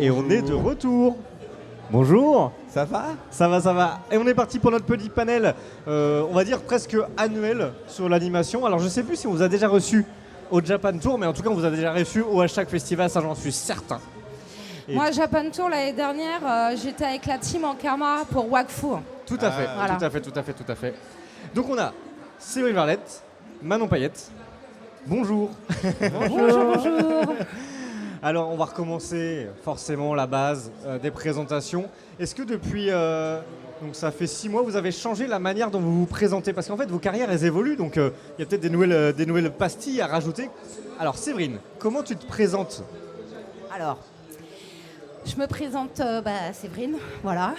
Et on est de retour. Bonjour. Ça va ? Ça va, ça va. Et on est parti pour notre petit panel, on va dire presque annuel sur l'animation. Alors je sais plus si on vous a déjà reçu au Japan Tour, mais en tout cas on vous a déjà reçu au Hashtag Festival, ça j'en suis certain. Et moi, Japan Tour, l'année dernière, j'étais avec la team Ankama pour Wakfu. Tout à fait, voilà. tout à fait. Donc on a Séverine Varlette, Manon Payette. Bonjour. Bonjour. Alors on va recommencer forcément la base des présentations. Est-ce que depuis, donc ça fait 6 mois, vous avez changé la manière dont vous vous présentez ? Parce qu'en fait vos carrières elles évoluent, donc il y a peut-être des nouvelles pastilles à rajouter. Alors Séverine, comment tu te présentes ? Alors, je me présente Séverine, voilà.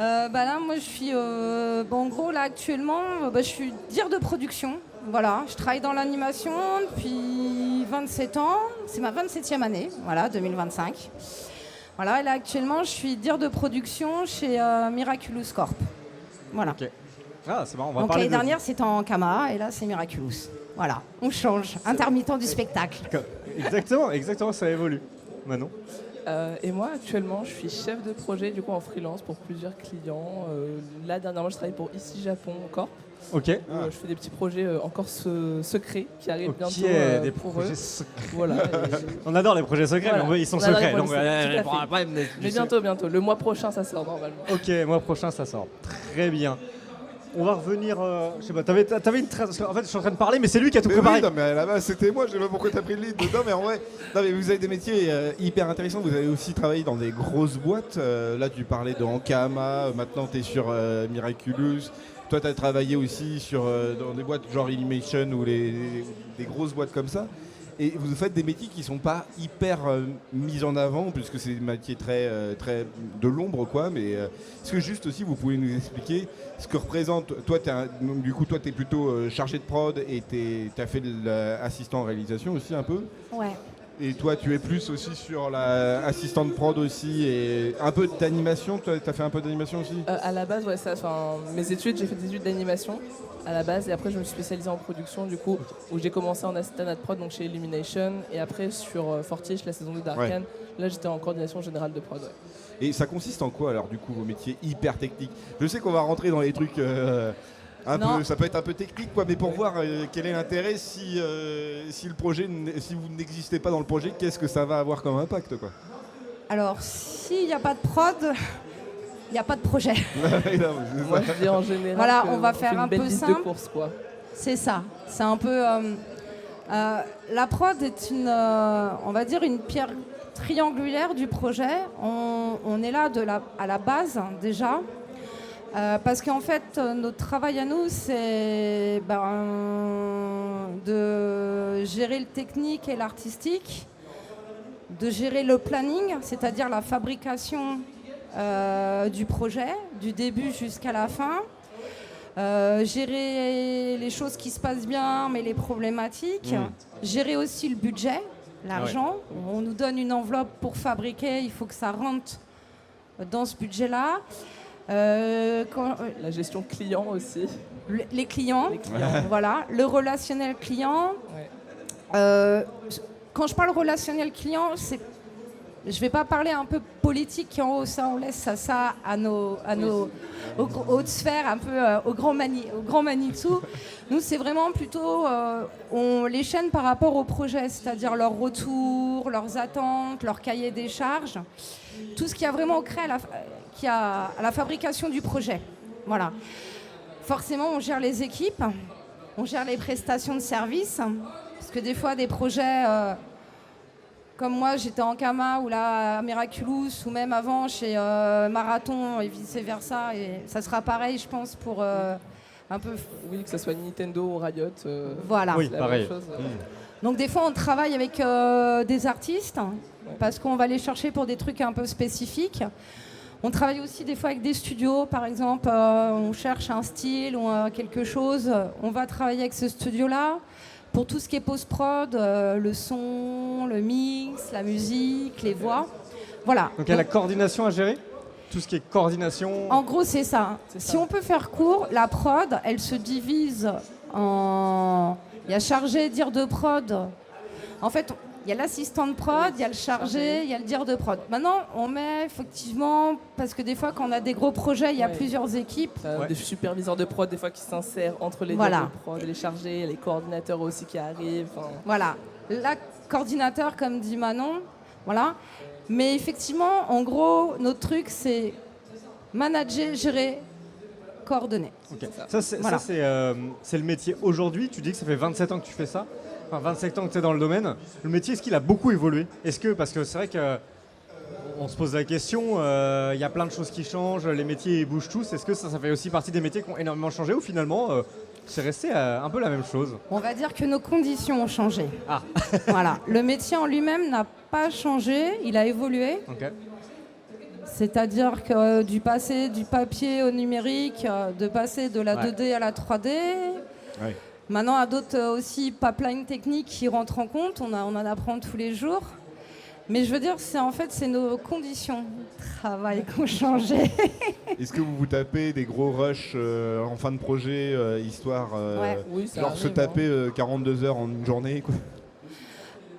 Là, moi je suis, en gros là actuellement, je suis dire de production. Voilà, je travaille dans l'animation depuis 27 ans, c'est ma 27e année, voilà, 2025. Voilà, et là actuellement je suis dire de production chez Miraculous Corp. Voilà. Ok. Ah, c'est marrant, on va Donc parler l'année dernière c'était en Kama et là c'est Miraculous. Voilà, on change, intermittent du spectacle. Exactement, ça évolue. Manon ? Et moi, actuellement, je suis chef de projet du coup en freelance pour plusieurs clients. Là, dernièrement, je travaille pour Ici Japon Corp. Ok. Je fais des petits projets encore secrets qui arrivent bientôt des pour projets eux. secrets. Voilà. On adore les projets secrets, Voilà. mais ils sont On adore les secrets. projets Donc, secrets, tout à fait. Mais bientôt. Le mois prochain, ça sort normalement. Ok, mois prochain, ça sort. Très bien. On va revenir. Je sais pas, t'avais une trace. En fait, je suis en train de parler, mais c'est lui qui a tout préparé. Oui, non, mais à la base, c'était moi. Je sais pas pourquoi t'as pris le lead dedans, mais en vrai, non, mais vous avez des métiers hyper intéressants. Vous avez aussi travaillé dans des grosses boîtes. Là, tu parlais de Ankama. Maintenant, tu es sur Miraculous. Toi, tu as travaillé aussi dans des boîtes genre Illumination ou des grosses boîtes comme ça. Et vous faites des métiers qui sont pas hyper mis en avant, puisque c'est des métiers très de l'ombre, quoi. Mais est-ce que juste aussi, vous pouvez nous expliquer ce que représente. Toi, tu es plutôt chargé de prod et tu as fait de l'assistant en réalisation aussi un peu. Ouais. Et toi, tu es plus aussi sur l'assistante prod aussi et un peu d'animation. Tu as fait un peu d'animation aussi. À la base, ouais, mes études, j'ai fait des études d'animation à la base et après je me suis spécialisé en production du coup où j'ai commencé en assistant de prod donc chez Illumination et après sur Fortiche la saison 2 d'Arcane. Ouais. Là j'étais en coordination générale de prod. Ouais. Et ça consiste en quoi alors du coup vos métiers hyper techniques ? Je sais qu'on va rentrer dans les trucs peu, ça peut être un peu technique quoi, mais pour voir quel est l'intérêt si vous n'existez pas dans le projet, qu'est-ce que ça va avoir comme impact quoi ? Alors s'il n'y a pas de prod, il n'y a pas de projet. Moi je dis en général voilà, on va faire un peu simple. De course, quoi. C'est ça. C'est un peu. La prod est on va dire une pierre triangulaire du projet. On est là à la base déjà. Parce qu'en fait, notre travail à nous, c'est de gérer le technique et l'artistique, de gérer le planning, c'est-à-dire la fabrication du projet, du début jusqu'à la fin, gérer les choses qui se passent bien, mais les problématiques, gérer aussi le budget, l'argent. Ouais. On nous donne une enveloppe pour fabriquer, il faut que ça rentre dans ce budget-là. La gestion client aussi. Les clients. Voilà, le relationnel client. Ouais. Quand je parle relationnel client, je ne vais pas parler un peu politique en haut, ça on laisse ça aux hautes sphères, un peu au grand Manitou. Nous c'est vraiment plutôt, on les chaîne par rapport au projet, c'est-à-dire leurs retours, leurs attentes, leur cahier des charges, tout ce qui a vraiment créé à la fabrication du projet. Voilà. Forcément on gère les équipes, on gère les prestations de services, parce que des fois des projets... Comme moi, j'étais en Kama ou là à Miraculous ou même avant chez Marathon et vice-versa. Et ça sera pareil, je pense, pour un peu... Oui, que ce soit Nintendo ou Riot. Voilà. Oui, pareil. Chose, Donc des fois, on travaille avec des artistes parce qu'on va les chercher pour des trucs un peu spécifiques. On travaille aussi des fois avec des studios, par exemple, on cherche un style ou quelque chose. On va travailler avec ce studio-là. Pour tout ce qui est post-prod, le son, le mix, la musique, les voix. Voilà. Donc il y a la coordination à gérer ? Tout ce qui est coordination. En gros, c'est ça. Si on peut faire court, la prod, elle se divise en... Il y a chargé, dire de prod. En fait, Il y a l'assistant de prod, il y a le chargé, il y a le dire de prod. Maintenant, on met effectivement, parce que des fois, quand on a des gros projets, il y a plusieurs équipes. Des superviseurs de prod, des fois, qui s'insèrent entre les dires de prod et les chargés, les coordinateurs aussi qui arrivent. Voilà. La coordinateur, comme dit Manon, voilà. Mais effectivement, en gros, notre truc, c'est manager, gérer, coordonner. Okay. Ça, c'est le métier aujourd'hui. Tu dis que ça fait 27 ans que tu fais ça. Enfin, 27 ans que tu es dans le domaine. Le métier, est-ce qu'il a beaucoup évolué? Parce que c'est vrai qu'on se pose la question, il y a plein de choses qui changent, les métiers bougent tous. Est-ce que ça fait aussi partie des métiers qui ont énormément changé ou finalement c'est resté un peu la même chose? On va dire que nos conditions ont changé. Ah. Voilà. Le métier en lui-même n'a pas changé, il a évolué. Okay. C'est-à-dire que du passer du papier au numérique, de passer de la 2D à la 3D. Ouais. Maintenant, à d'autres aussi pipelines techniques qui rentrent en compte. On en apprend tous les jours. Mais je veux dire, c'est nos conditions de travail qui ont changé. Est-ce que vous vous tapez des gros rushs en fin de projet, histoire Oui, ça genre arrive, se taper 42 heures en une journée quoi.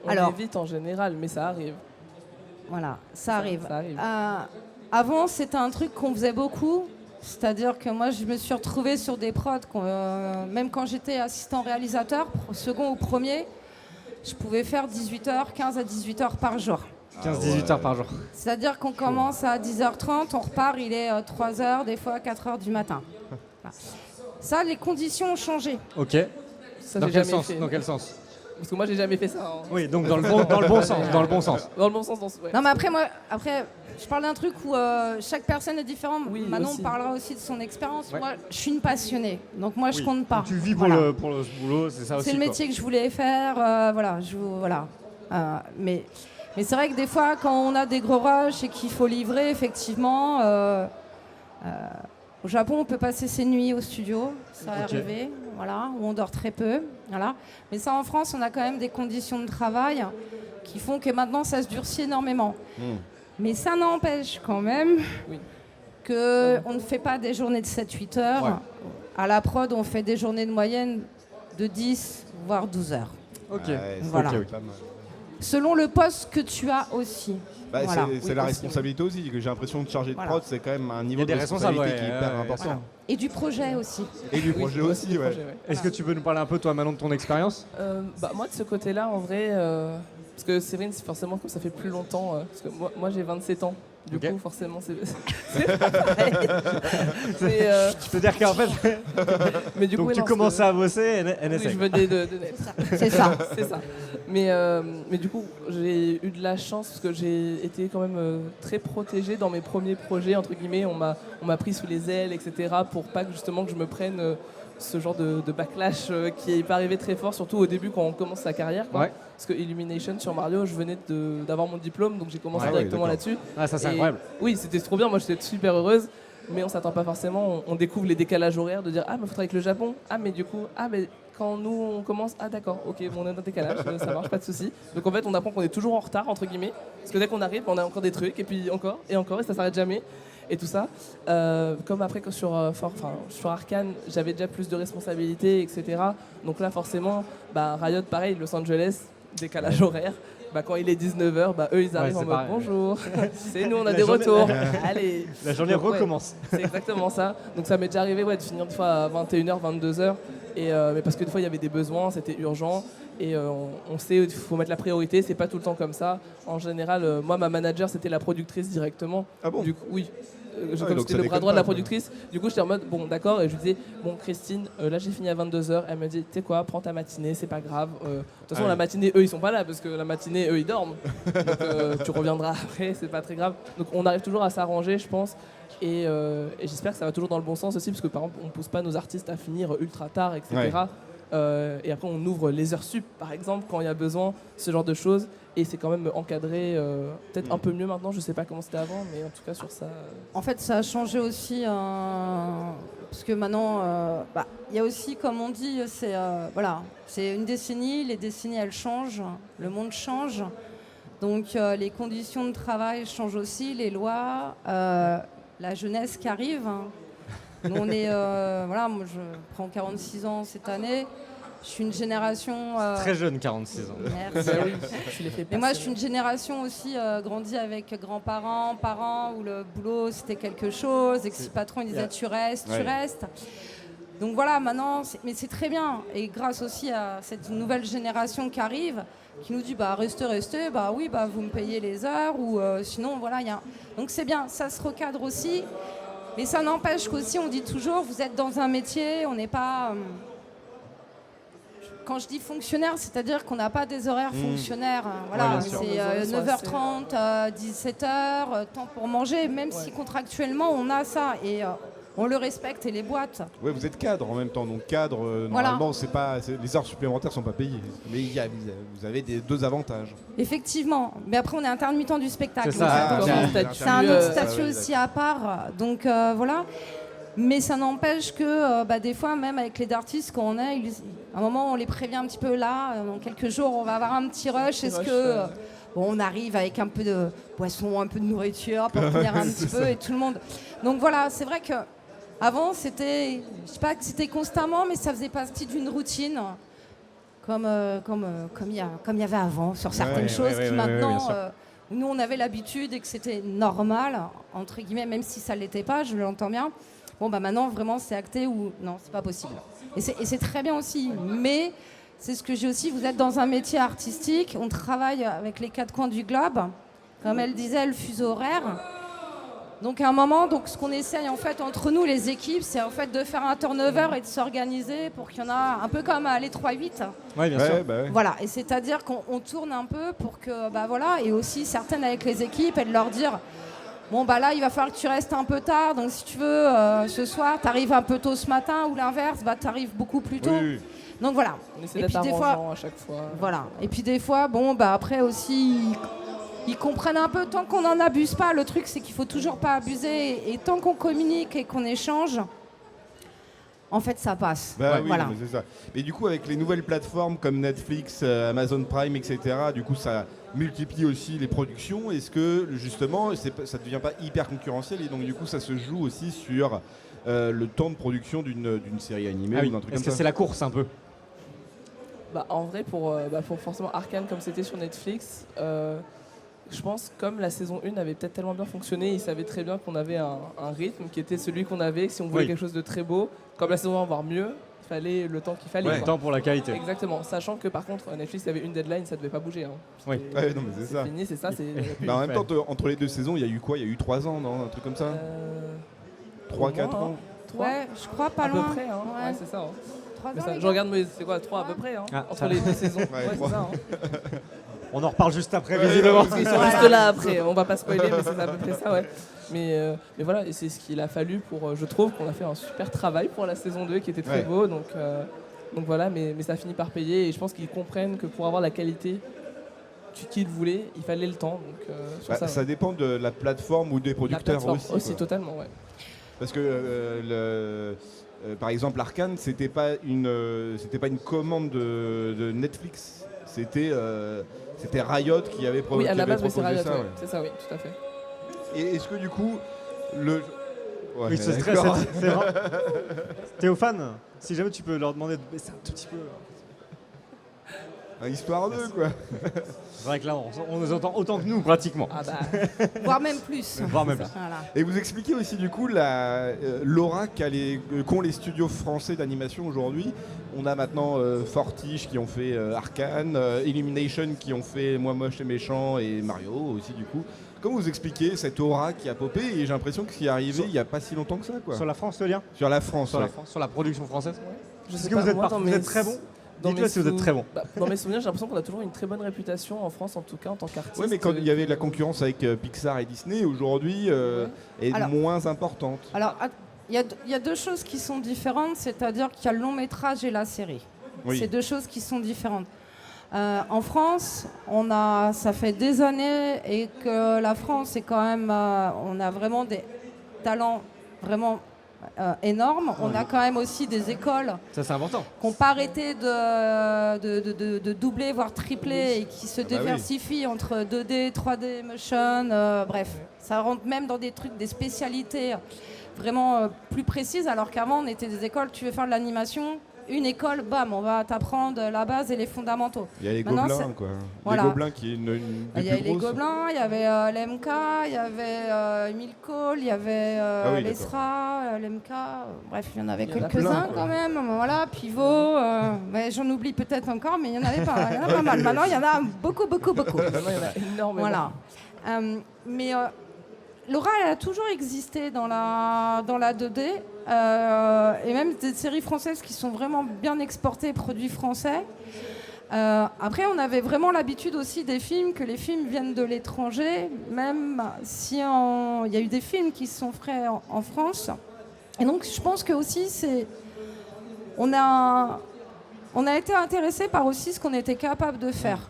On évite en général, mais ça arrive. Voilà, ça arrive. Ça arrive. Avant, c'était un truc qu'on faisait beaucoup. C'est-à-dire que moi, je me suis retrouvée sur des prods, même quand j'étais assistant réalisateur, second ou premier, je pouvais faire 18h, 15 à 18h par jour. 15-18 heures par jour. C'est-à-dire qu'on commence à 10h30, on repart, il est 3h, des fois 4h du matin. Voilà. Ça, les conditions ont changé. Ok. Ça, Dans quel sens? Parce que moi, j'ai jamais fait ça. Oui, donc dans le bon sens. Dans le bon sens. Dans le bon sens, ouais. Non, mais après, je parle d'un truc où chaque personne est différente. Oui, Manon aussi. parlera aussi de son expérience. Ouais. Moi, je suis une passionnée, donc moi, je compte pas. Donc tu vis pour, Voilà. pour le boulot, c'est ça aussi. C'est le métier que je voulais faire, voilà. Mais c'est vrai que des fois, quand on a des gros rushs et qu'il faut livrer, effectivement, au Japon, on peut passer ses nuits au studio, ça est arrivé, voilà, où on dort très peu, voilà. Mais ça, en France, on a quand même des conditions de travail qui font que maintenant, ça se durcit énormément. Mais ça n'empêche quand même qu'on ne fait pas des journées de 7-8 heures. Ouais. À la prod, on fait des journées de moyenne de 10, voire 12 heures. Ok. Voilà. Ok. Pas mal. Selon le poste que tu as aussi. Bah, Voilà. c'est la responsabilité aussi, que j'ai l'impression de charger de prod, c'est quand même un niveau des de responsabilité qui est responsables, hyper important. voilà. Et du projet aussi. Et du projet aussi, du ouais. projet, ouais. Est-ce que tu peux nous parler un peu, toi, Manon, de ton expérience? Moi, de ce côté-là, en vrai, parce que Séverine, c'est forcément comme ça fait plus longtemps, parce que moi j'ai 27 ans. Du coup, forcément, c'est pas pareil. Je peux dire qu'en fait, mais du donc coup, tu non, commençais à bosser Oui, NSA. je venais de naître. C'est ça. C'est ça. Mais du coup, j'ai eu de la chance parce que j'ai été quand même très protégée dans mes premiers projets, entre guillemets. On m'a pris sous les ailes, etc. pour pas que justement que je me prenne ce genre de backlash qui est arrivé très fort, surtout au début quand on commence sa carrière. Quoi. Ouais. Parce que Illumination sur Mario, je venais d'avoir mon diplôme, donc j'ai commencé Ouais, directement ouais, là-dessus. Ah, ça c'est Et incroyable. Oui, c'était trop bien, moi j'étais super heureuse. Mais on s'attend pas forcément, on découvre les décalages horaires de dire ah mais faut travailler avec le Japon, ah mais du coup, ah mais quand nous on commence, ah d'accord, ok, bon, on est dans le décalage, ça marche, pas de souci. Donc en fait on apprend qu'on est toujours en retard entre guillemets, parce que dès qu'on arrive on a encore des trucs et puis encore et ça s'arrête jamais. Et tout ça, comme après que sur Arcane, j'avais déjà plus de responsabilités, etc. Donc là forcément, Riot pareil, Los Angeles, décalage horaire. Quand il est 19h, eux ils arrivent en mode pareil. bonjour, c'est nous, on a La des journée- retours, allez. La journée Donc, ouais, recommence. c'est exactement ça. Donc ça m'est déjà arrivé de finir des fois à 21h, 22h. Mais parce que des fois il y avait des besoins, c'était urgent. Et on sait qu'il faut mettre la priorité, c'est pas tout le temps comme ça. En général, moi ma manager c'était la productrice directement. Ah bon? Du coup, oui. donc Comme ça c'était le bras déconne droit de la pas, quoi. productrice, du coup j'étais en mode bon d'accord et je lui disais bon Christine là j'ai fini à 22h, elle me dit tu sais quoi prends ta matinée c'est pas grave, de toute façon Ah la oui. matinée eux ils sont pas là parce que la matinée eux ils dorment donc tu reviendras après c'est pas très grave, donc on arrive toujours à s'arranger je pense et j'espère que ça va toujours dans le bon sens aussi parce que par exemple on pousse pas nos artistes à finir ultra tard etc. Et après on ouvre les heures sup par exemple quand il y a besoin, ce genre de choses et c'est quand même encadré peut-être un peu mieux maintenant, je sais pas comment c'était avant mais en tout cas sur ça En fait, ça a changé aussi, parce que maintenant, il y a aussi, comme on dit, c'est une décennie, les décennies elles changent, le monde change, donc les conditions de travail changent aussi, les lois, la jeunesse qui arrive. Nous, on est, moi je prends 46 ans cette année. Je suis une génération... Très jeune, 46 ans. Merci. Bah oui, tu les fais Mais moi, je passer. suis une génération aussi grandie avec grands-parents, parents, où le boulot, c'était quelque chose, et que si le patron il disait tu restes, tu restes. Donc voilà, maintenant, mais c'est très bien. Et grâce aussi à cette nouvelle génération qui arrive, qui nous dit restez, bah oui, bah vous me payez les heures, ou sinon, voilà, donc c'est bien, ça se recadre aussi. Mais ça n'empêche qu'aussi, on dit toujours, vous êtes dans un métier, on n'est pas... Quand je dis fonctionnaire, c'est-à-dire qu'on n'a pas des horaires fonctionnaires. Voilà, bien sûr. c'est 9h30, 17h, temps pour manger, même si contractuellement on a ça et on le respecte et les boîtes. Ouais, vous êtes cadre en même temps, donc cadre, Voilà. normalement, les heures supplémentaires sont pas payées. Mais vous avez deux avantages. Effectivement, mais après on est intermittent du spectacle. C'est ça. Donc, Ah, c'est un autre statut, statut aussi à part. Donc voilà. Mais ça n'empêche que des fois, même avec les artistes qu'on est, à un moment on les prévient un petit peu là, dans quelques jours on va avoir un petit rush. Est-ce que on arrive avec un peu de boisson, un peu de nourriture pour finir un petit peu et tout le monde. Donc voilà, c'est vrai que avant c'était, je sais pas que c'était constamment, mais ça faisait partie d'une routine. Comme il y avait avant sur certaines choses qui maintenant, bien sûr. nous on avait l'habitude et que c'était normal, entre guillemets, même si ça ne l'était pas, je l'entends bien. Bon maintenant vraiment c'est acté ou non, c'est pas possible. Et c'est très bien aussi, mais c'est ce que j'ai aussi, vous êtes dans un métier artistique, on travaille avec les quatre coins du globe, comme elle disait, le fuseau horaire. Donc à un moment, ce qu'on essaye en fait entre nous les équipes, c'est en fait de faire un turnover et de s'organiser pour qu'il y en a un peu comme à les 3-8. Oui, bien sûr. Voilà, et c'est-à-dire qu'on tourne un peu pour que voilà, et aussi certaines avec les équipes et de leur dire bon là il va falloir que tu restes un peu tard, donc si tu veux ce soir t'arrives un peu tôt ce matin ou l'inverse, t'arrives beaucoup plus tôt. Oui. Donc voilà. On essaie Et d'être puis des fois, arrangeant à chaque fois. voilà. Et puis des fois, après aussi, ils comprennent un peu, tant qu'on n'en abuse pas, le truc c'est qu'il faut toujours pas abuser, et tant qu'on communique et qu'on échange, en fait ça passe. Oui, voilà. mais c'est ça. Mais du coup, avec les nouvelles plateformes comme Netflix, Amazon Prime, etc., du coup, ça multiplie aussi les productions. Est-ce que, justement, ça ne devient pas hyper concurrentiel et donc, du coup, ça se joue aussi sur le temps de production d'une série animée ou d'un truc Est-ce comme que ça? c'est la course un peu? En vrai, pour forcément Arcane, comme c'était sur Netflix, je pense comme la saison 1 avait peut-être tellement bien fonctionné, ils savaient très bien qu'on avait un rythme qui était celui qu'on avait, que si on voulait quelque chose de très beau, comme la saison 1, voire mieux, il fallait le temps qu'il fallait. Le temps pour la qualité. Exactement, sachant que par contre Netflix avait une deadline, ça devait pas bouger. Hein. Oui. Ouais, non, mais c'est ça. Fini, c'est ça. En même temps, entre les deux saisons, il y a eu quoi? Il y a eu 3 ans, non? Un truc comme ça? 3-4 ans? Ouais, je crois pas à loin. peu près, hein. Ouais, c'est ça. Hein. 3 Mais ans, ça, les je gars. regarde, mais c'est quoi, 3 à peu près, hein, Ah, entre ça les deux saisons. Ouais, c'est trois. ça. Hein. On en reparle juste après, visiblement. Ils sont juste là après, on va pas spoiler, mais c'est à peu près ça, ouais. Mais voilà, et c'est ce qu'il a fallu pour. Je trouve qu'on a fait un super travail pour la saison 2 qui était très beau, donc voilà, mais ça a fini par payer, et je pense qu'ils comprennent que pour avoir la qualité qu'ils voulaient, il fallait le temps. Donc, sur Ça dépend de la plateforme ou des la producteurs plateforme aussi. totalement, ouais. Parce que par exemple, Arcane, c'était pas une commande de Netflix. C'était Riot qui avait Oui, à la base, proposé c'est Riot, ça. ouais. Ouais. C'est ça, oui, tout à fait. Et est-ce que du coup, Ouais, Oui, ce stress, d'accord. c'est vrai. Théophane, si jamais tu peux leur demander de baisser un tout petit peu. Histoire 2, quoi. C'est vrai que là, on nous entend autant que nous, pratiquement. Ah bah, Voire même plus. Voire même plus. Voilà. Et vous expliquez aussi du coup l'aura qu'ont les studios français d'animation aujourd'hui. On a maintenant Fortiche qui ont fait Arcane, Illumination qui ont fait Moi Moche et Méchant et Mario aussi du coup. Comment vous expliquez cette aura qui a popé et j'ai l'impression que c'est arrivé il n'y a pas si longtemps que ça, quoi. Sur la France, le lien Sur la France, Sur la ouais. France, sur la production française. je Est-ce sais que pas, vous êtes, moi, vous êtes très bon? Dites-le si vous êtes très bon. Dans mes souvenirs, j'ai l'impression qu'on a toujours une très bonne réputation en France, en tout cas en tant qu'artiste. Oui, mais quand il y avait la concurrence avec Pixar et Disney, aujourd'hui, est Alors- moins importante. Alors, il y a deux choses qui sont différentes, c'est-à-dire qu'il y a le long métrage et la série. Oui. C'est deux choses qui sont différentes. En France, ça fait des années et que la France est quand même, on a vraiment des talents vraiment énormes. On a quand même aussi des écoles Ça, c'est important. qui n'ont pas arrêté de doubler, voire tripler, et qui se bah oui. diversifient entre 2D, 3D, motion, bref. Ça rentre même dans des trucs, des spécialités vraiment plus précises, alors qu'avant, on était des écoles, tu veux faire de l'animation, une école, bam, on va t'apprendre la base et les fondamentaux. Il y a les Maintenant, Gobelins, quoi. Voilà. Les Gobelins qui est une Il y des avait plus les grosses. Gobelins, il y avait l'MK, il y avait Milcol, il y avait oui, l'ESRA, l'MK, bref, il y en avait Il y en a quelques-uns plein, quand même. Voilà, Pivot, mais j'en oublie peut-être encore, mais il y en avait pas, il y en a pas mal. Maintenant, il y en a beaucoup. Maintenant, il y en a énormément. Voilà. Mais Laura, elle a toujours existé dans la 2D, et même des séries françaises qui sont vraiment bien exportées, produits français. Après, on avait vraiment l'habitude aussi des films, que les films viennent de l'étranger, même si il y a eu des films qui se sont faits en France. Et donc, je pense que aussi, on a été intéressés par aussi ce qu'on était capable de faire.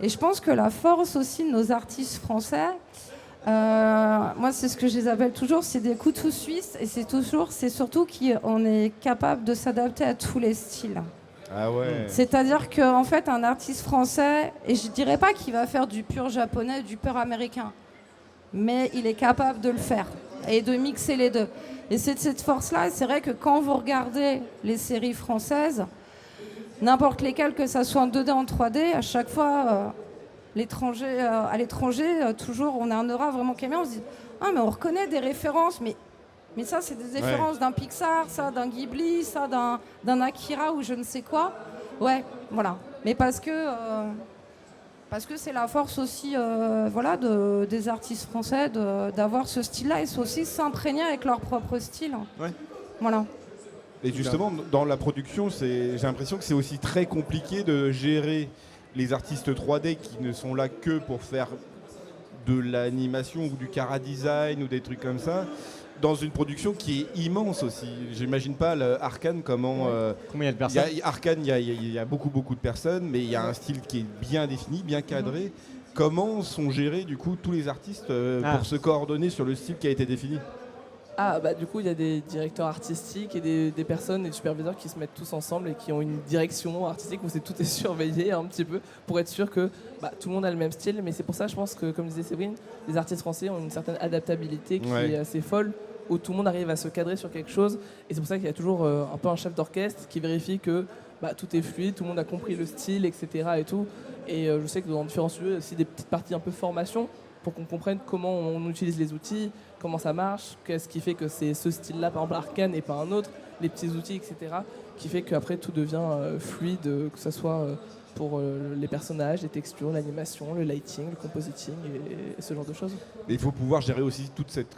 Et je pense que la force aussi de nos artistes français, moi, c'est ce que je les appelle toujours, c'est des couteaux suisses, et c'est surtout qu'on est capable de s'adapter à tous les styles. Ah ouais. C'est-à-dire qu'en fait, un artiste français, et je dirais pas qu'il va faire du pur japonais, du pur américain, mais il est capable de le faire et de mixer les deux. Et c'est de cette force-là, et c'est vrai que quand vous regardez les séries françaises, n'importe lesquelles, que ça soit en 2D, en 3D, à chaque fois, à l'étranger, toujours, on a un aura vraiment qui est bien. On se dit, ah, mais on reconnaît des références, mais ça, c'est des références d'un Pixar, ça, d'un Ghibli, ça, d'un Akira ou je ne sais quoi. Ouais, voilà. Mais parce que c'est la force aussi des artistes français d'avoir ce style-là, et c'est aussi s'imprégner avec leur propre style. Ouais. Voilà. Et justement, dans la production, j'ai l'impression que c'est aussi très compliqué de gérer les artistes 3D qui ne sont là que pour faire de l'animation ou du chara-design ou des trucs comme ça, dans une production qui est immense aussi. J'imagine pas Arcane comment... Combien il y a de personnes? Arcane, il y a beaucoup de personnes, mais il y a un style qui est bien défini, bien cadré. Comment sont gérés du coup tous les artistes pour se coordonner sur le style qui a été défini? Du coup, il y a des directeurs artistiques et des personnes, des superviseurs qui se mettent tous ensemble et qui ont une direction artistique où tout est surveillé un petit peu pour être sûr que tout le monde a le même style. Mais c'est pour ça, je pense que, comme disait Séverine, les artistes français ont une certaine adaptabilité qui est assez folle, où tout le monde arrive à se cadrer sur quelque chose. Et c'est pour ça qu'il y a toujours un peu un chef d'orchestre qui vérifie que tout est fluide, tout le monde a compris le style, etc. Et tout. Et je sais que dans différents studios, il y a aussi des petites parties un peu formation pour qu'on comprenne comment on utilise les outils, comment ça marche, qu'est-ce qui fait que c'est ce style-là, par exemple Arcane, et pas un autre, les petits outils, etc., qui fait qu'après tout devient fluide, que ce soit pour les personnages, les textures, l'animation, le lighting, le compositing et ce genre de choses. Mais il faut pouvoir gérer aussi toute cette,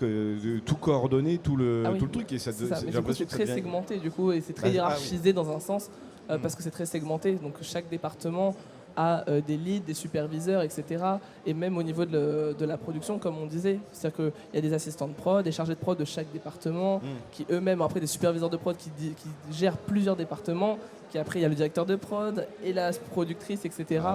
tout coordonner, tout le truc. Et c'est ça. Mais du coup, c'est très segmenté, du coup, et c'est très hiérarchisé dans un sens, parce que c'est très segmenté. Donc chaque département a des leads, des superviseurs, etc. Et même au niveau de la production, comme on disait, c'est-à-dire qu'il y a des assistants de prod, des chargés de prod de chaque département, qui eux-mêmes, après des superviseurs de prod qui gèrent plusieurs départements, qui après il y a le directeur de prod et la productrice, etc.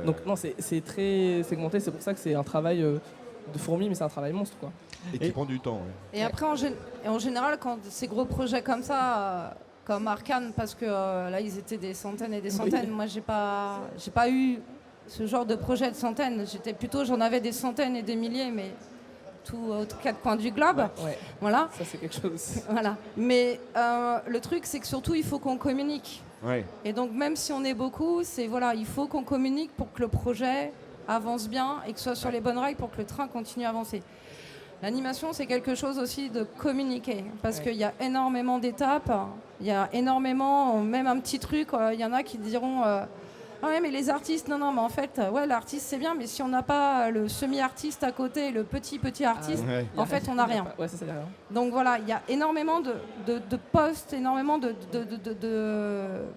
Donc non, c'est très segmenté, c'est pour ça que c'est un travail de fourmi, mais c'est un travail monstre, quoi. Et qui prend du temps. Et après, en général, quand ces gros projets comme ça... comme Arcane, parce que là ils étaient des centaines et des centaines. Moi j'ai pas eu ce genre de projet de centaines. J'en avais des centaines et des milliers, mais tout aux quatre coins du globe. Voilà. Ça c'est quelque chose. Voilà. Mais le truc c'est que surtout il faut qu'on communique. Et donc même si on est beaucoup, il faut qu'on communique pour que le projet avance bien et que ce soit sur les bonnes rails pour que le train continue à avancer. L'animation, c'est quelque chose aussi de communiquer, parce qu'il y a énormément d'étapes, il y a énormément, même un petit truc, il y en a qui diront ah ouais, mais les artistes, non, mais en fait, l'artiste c'est bien, mais si on n'a pas le semi-artiste à côté, le petit artiste, en fait, on n'a rien. Ouais, ça rien. Donc voilà, il y a énormément de postes, énormément de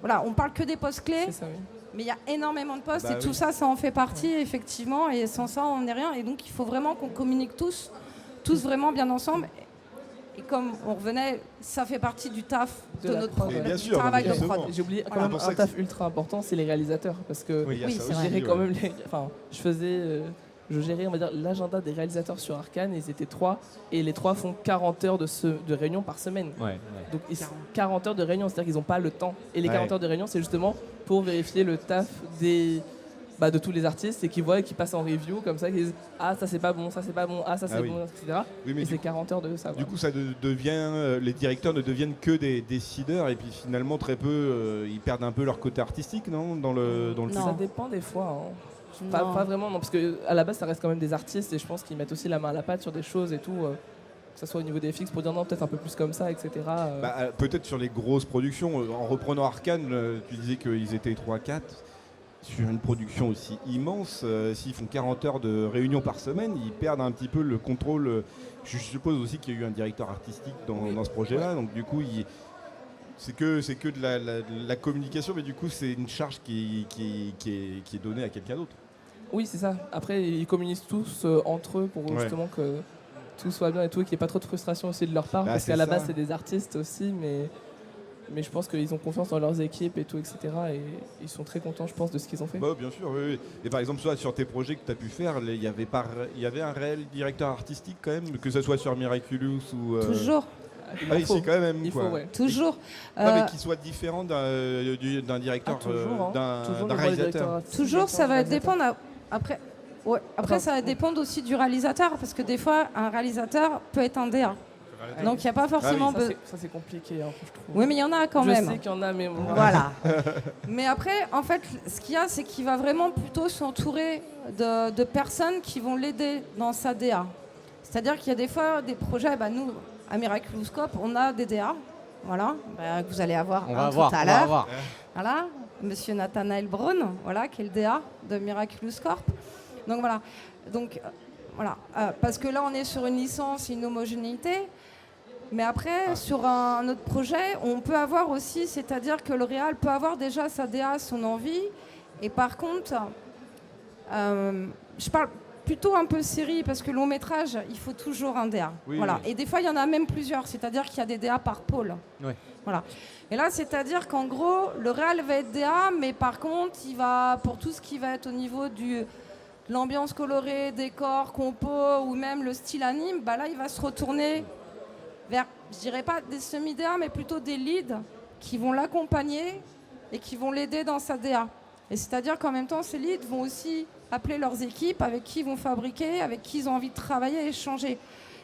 voilà, on parle que des postes clés. C'est ça, oui. Mais il y a énormément de postes et tout ça en fait partie, effectivement, et sans ça, on n'est rien. Et donc, il faut vraiment qu'on communique tous vraiment bien ensemble. Et comme on revenait, ça fait partie du taf de notre travail de prod. J'ai oublié quand même un taf ultra important, c'est les réalisateurs. Parce que je gérais, on va dire, l'agenda des réalisateurs sur Arcane. Ils étaient 3 et les 3 font 40 heures de réunion par semaine. Donc 40 heures de réunion, c'est-à-dire qu'ils n'ont pas le temps. Et les 40 heures de réunion, c'est justement pour vérifier le taf des de tous les artistes et qui voient et qui passent en review comme ça, qui disent ah ça c'est pas bon, ça c'est pas bon, ah ça c'est oui. bon, etc. Oui, mais Et c'est 40 heures de ça. Du coup, ça devient, les directeurs ne deviennent que des décideurs et puis finalement très peu, ils perdent un peu leur côté artistique, non, dans le Non. Ça dépend des fois. Hein. Non. Pas vraiment, non, parce qu'à la base ça reste quand même des artistes et je pense qu'ils mettent aussi la main à la pâte sur des choses et tout, que ce soit au niveau des FX pour dire non, peut-être un peu plus comme ça, etc. Peut-être sur les grosses productions. En reprenant Arcane, tu disais qu'ils étaient 3-4. Sur une production aussi immense, s'ils font 40 heures de réunion par semaine, ils perdent un petit peu le contrôle. Je suppose aussi qu'il y a eu un directeur artistique dans ce projet-là, donc du coup, c'est que de la communication, mais du coup, c'est une charge qui est donnée à quelqu'un d'autre. Oui, c'est ça. Après, ils communiquent tous entre eux pour justement que tout soit bien et tout, et qu'il n'y ait pas trop de frustration aussi de leur part, parce qu'à la base, c'est des artistes aussi, mais je pense qu'ils ont confiance dans leurs équipes et tout, etc. Et ils sont très contents, je pense, de ce qu'ils ont fait. Bien sûr, oui. Et par exemple, sur tes projets que tu as pu faire, il y avait un réel directeur artistique quand même, que ce soit sur Miraculous ou... Toujours. Ici quand même. Il faut, ouais. Toujours. Non, mais qu'il soit différent d'un directeur, toujours, d'un réalisateur. Toujours, ça va dépendre. Après, ça va dépendre aussi du réalisateur, parce que des fois, un réalisateur peut être un DA. Donc il n'y a pas forcément besoin. Ça c'est compliqué, hein, je trouve. Oui, mais il y en a quand même. Je sais qu'il y en a, mais bon. Voilà. Mais après, en fait, ce qu'il y a, c'est qu'il va vraiment plutôt s'entourer de personnes qui vont l'aider dans sa DA. C'est-à-dire qu'il y a des fois des projets, nous, à Miraculous Corp, on a des DA, voilà, que vous allez avoir tout à l'heure. Voilà, Monsieur Nathanael Braun, voilà, qui est le DA de Miraculous Corp. Donc voilà. Parce que là, on est sur une licence, une homogénéité. Mais après, sur un autre projet, on peut avoir aussi, c'est-à-dire que le réal peut avoir déjà sa DA, son envie. Et par contre, je parle plutôt un peu série, parce que long métrage, il faut toujours un DA. Oui, voilà. oui. Et des fois, il y en a même plusieurs, c'est-à-dire qu'il y a des DA par pôle. Oui. Voilà. Et là, c'est-à-dire qu'en gros, le réal va être DA, mais par contre, il va, pour tout ce qui va être au niveau de l'ambiance colorée, décor, compo, ou même le style anime, là, il va se retourner vers, je dirais pas des semi-DA, mais plutôt des leads qui vont l'accompagner et qui vont l'aider dans sa DA. Et c'est-à-dire qu'en même temps, ces leads vont aussi appeler leurs équipes avec qui ils vont fabriquer, avec qui ils ont envie de travailler et échanger.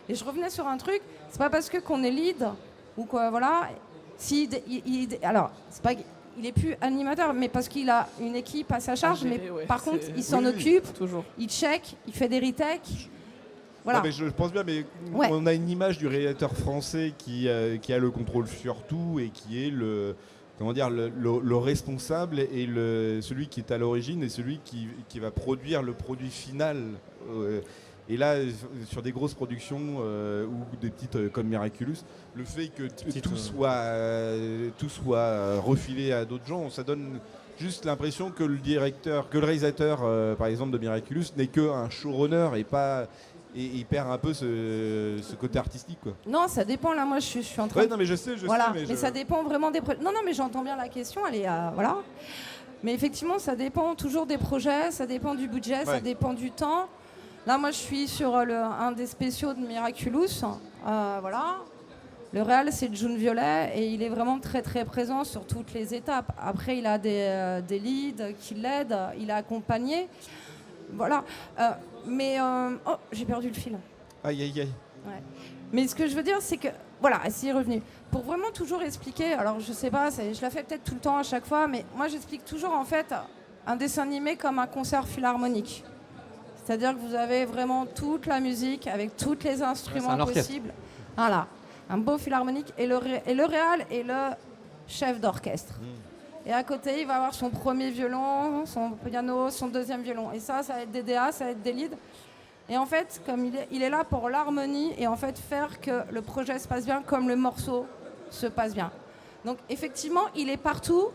Et je revenais sur un truc, c'est pas parce qu'on est lead ou quoi, voilà. Alors, c'est pas, il est plus animateur, mais parce qu'il a une équipe à sa charge, mais par contre, il s'en occupe, toujours. il check, il fait des retakes. Voilà. Non, mais je pense bien, mais on a une image du réalisateur français qui a le contrôle sur tout et qui est le responsable et celui qui est à l'origine et celui qui va produire le produit final. Et là, sur des grosses productions ou des petites comme Miraculous, le fait que tout soit refilé à d'autres gens, ça donne juste l'impression que le réalisateur, par exemple, de Miraculous n'est qu'un showrunner et pas... Et il perd un peu ce côté artistique, quoi. Non, ça dépend. Là, moi, je suis en train. Non, mais je sais. Voilà. Mais ça dépend vraiment des projets. Non, mais j'entends bien la question. Elle est voilà. Mais effectivement, ça dépend toujours des projets, ça dépend du budget, ça dépend du temps. Là, moi, je suis sur un des spéciaux de Miraculous. Voilà. Le réal, c'est June Violet et il est vraiment très très présent sur toutes les étapes. Après, il a des leads qui l'aident, il a accompagné. Voilà. J'ai perdu le fil. Aïe, aïe, aïe. Ouais. Mais ce que je veux dire, c'est que, voilà, c'est revenu. Pour vraiment toujours expliquer, alors je sais pas, je la fais peut-être tout le temps à chaque fois, mais moi j'explique toujours en fait un dessin animé comme un concert philharmonique. C'est-à-dire que vous avez vraiment toute la musique avec tous les instruments possibles. Voilà, un beau philharmonique et le réal est le chef d'orchestre. Et à côté, il va avoir son premier violon, son piano, son deuxième violon. Et ça va être des DA, ça va être des leads. Et en fait, comme il est là pour l'harmonie et en fait faire que le projet se passe bien comme le morceau se passe bien. Donc effectivement, il est partout,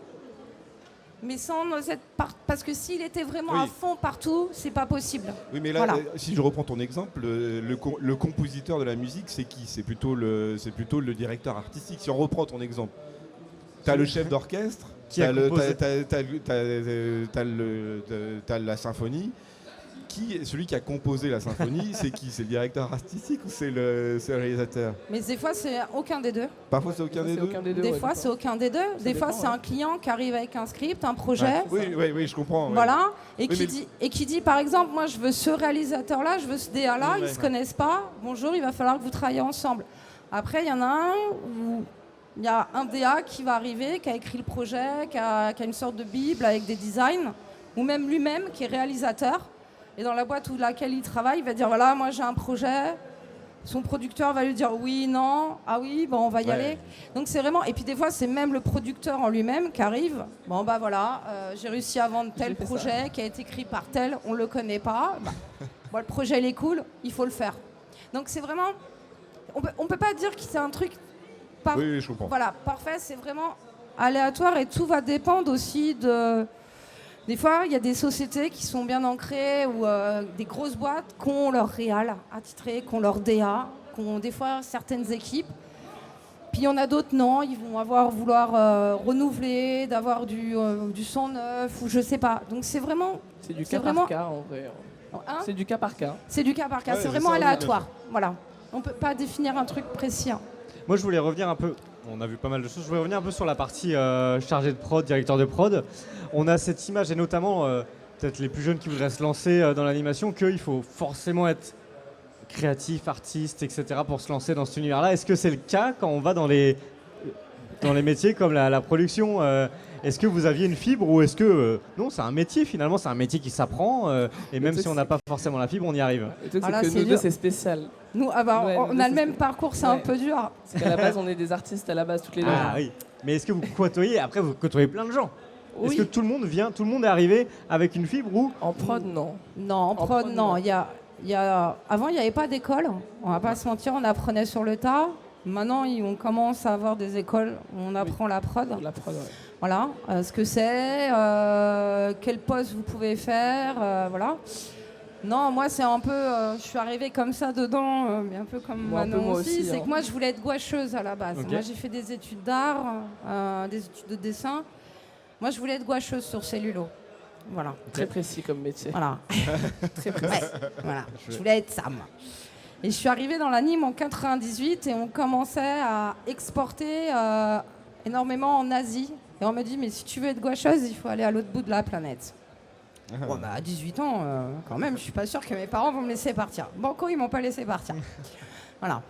mais sans être parce que s'il était vraiment à fond partout, c'est pas possible. Oui, mais là, si je reprends ton exemple, le compositeur de la musique, c'est qui ? C'est plutôt le directeur artistique. Si on reprend ton exemple, t'as le chef d'orchestre. T'as la symphonie celui qui a composé la symphonie, c'est qui? C'est le directeur artistique ou c'est le réalisateur? Mais des fois, c'est aucun des deux. Parfois, c'est aucun des deux. Des fois, c'est aucun des deux. Des fois, c'est un client qui arrive avec un script, un projet. Oui, je comprends. Voilà. Et qui dit, par exemple, moi, je veux ce réalisateur-là, je veux ce DA-là, ils ne se connaissent pas. Bonjour, il va falloir que vous travailliez ensemble. Après, il y en a un où il y a un DA qui va arriver, qui a écrit le projet, qui a une sorte de bible avec des designs, ou même lui-même qui est réalisateur. Et dans la boîte où laquelle il travaille, il va dire, voilà, moi j'ai un projet. Son producteur va lui dire oui, non, ah oui, bon, on va y aller. Donc c'est vraiment... Et puis des fois, c'est même le producteur en lui-même qui arrive. Bon, bah voilà, j'ai réussi à vendre tel projet qui a été écrit par tel, on le connaît pas. Bah, bon, le projet, il est cool, il faut le faire. Donc c'est vraiment... On peut pas dire que c'est un truc... Oui, je comprends. Voilà, parfait, c'est vraiment aléatoire et tout va dépendre aussi de... Des fois, il y a des sociétés qui sont bien ancrées ou des grosses boîtes qui ont leur réal attitré, qui ont leur DA, qui ont des fois certaines équipes. Puis il y en a d'autres, non, ils vont vouloir renouveler, d'avoir du sang neuf ou je sais pas. Donc c'est vraiment... C'est du cas par cas en vrai. Hein, c'est du cas par cas. C'est du cas par cas, c'est vraiment aléatoire. Voilà. On ne peut pas définir un truc précis. Moi, je voulais revenir un peu. On a vu pas mal de choses. Je voulais revenir un peu sur la partie chargé de prod, directeur de prod. On a cette image, et notamment peut-être les plus jeunes qui voudraient se lancer dans l'animation, qu'il faut forcément être créatif, artiste, etc. pour se lancer dans cet univers-là. Est-ce que c'est le cas quand on va dans les métiers comme la production est-ce que vous aviez une fibre ou est-ce que non, c'est un métier finalement, c'est un métier qui s'apprend et même si on n'a pas forcément la fibre, on y arrive. Le truc, c'est que nous deux, c'est spécial. Nous, on a le même parcours, c'est un peu dur. Parce qu'à la base, on est des artistes à la base, toutes les deux. Ah oui. Mais est-ce que vous côtoyez, après vous côtoyez plein de gens? Oui. Est-ce que tout le monde est arrivé avec une fibre ou... En prod, non. Non, en prod, non. Avant, il n'y avait pas d'école. On va pas se mentir, on apprenait sur le tas. Maintenant, on commence à avoir des écoles où on apprend la prod. La prod, ouais. Voilà, ce que c'est, quel poste vous pouvez faire, voilà. Non, moi, c'est un peu... je suis arrivée comme ça dedans, mais un peu comme Manon aussi. C'est que moi, je voulais être gouacheuse à la base. Okay. Moi, j'ai fait des études d'art, des études de dessin. Moi, je voulais être gouacheuse sur cellulo. Voilà. Très précis comme métier. Voilà. Très précis. Ouais, voilà. Je voulais être Sam. Et je suis arrivée dans l'anime en 98 et on commençait à exporter énormément en Asie. Et on me dit, mais si tu veux être gouacheuse, il faut aller à l'autre bout de la planète. Bon, bah, à 18 ans, quand même, je suis pas sûre que mes parents vont me laisser partir. Banco, ils m'ont pas laissé partir. Voilà.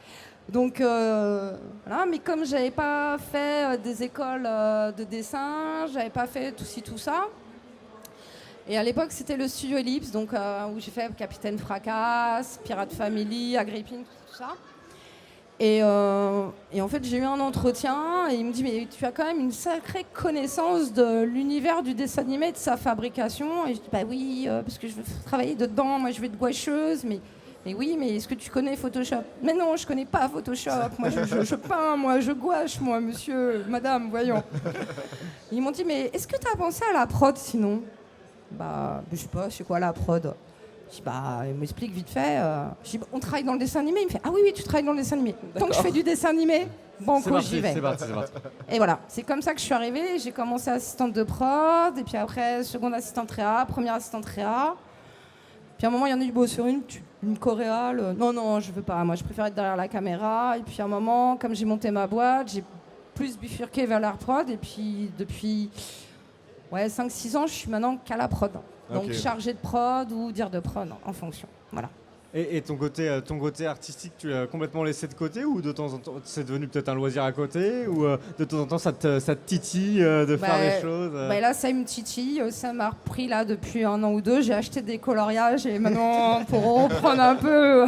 Donc, voilà. Mais comme j'avais pas fait des écoles de dessin, j'avais pas fait tout ci, tout ça. Et à l'époque, c'était le studio Ellipse, donc, où j'ai fait Capitaine Fracasse, Pirate Family, Agrippine, tout ça. Et en fait, j'ai eu un entretien et il me dit, mais tu as quand même une sacrée connaissance de l'univers du dessin animé, de sa fabrication. Et je dis, bah oui, parce que je veux travailler dedans, moi je veux être gouacheuse, mais oui, mais est-ce que tu connais Photoshop? Mais non, je connais pas Photoshop, moi je peins, moi je gouache, moi monsieur, madame, voyons. Ils m'ont dit, mais est-ce que tu as pensé à la prod sinon? Bah, je sais pas, c'est quoi la prod? Je dis, bah, il m'explique vite fait. Je dis, on travaille dans le dessin animé. Il me fait, ah oui, tu travailles dans le dessin animé. Tant que je fais du dessin animé, banco, j'y vais. C'est parti. Et voilà, c'est comme ça que je suis arrivée. J'ai commencé assistante de prod, et puis après, seconde assistante réa, première assistante réa. Puis à un moment, il y en a eu, bon, sur une choréale. Non, je veux pas. Moi, je préfère être derrière la caméra. Et puis à un moment, comme j'ai monté ma boîte, j'ai plus bifurqué vers l'art prod. Et puis depuis 5-6 ans, je suis maintenant qu'à la prod. Donc chargé de prod ou dire de prod en fonction. Voilà. Et ton côté artistique, tu l'as complètement laissé de côté ou de temps en temps c'est devenu peut-être un loisir à côté ou de temps en temps ça te titille de faire des choses Là ça me titille, ça m'a repris là depuis 1 an ou 2. J'ai acheté des coloriages et maintenant pour reprendre un peu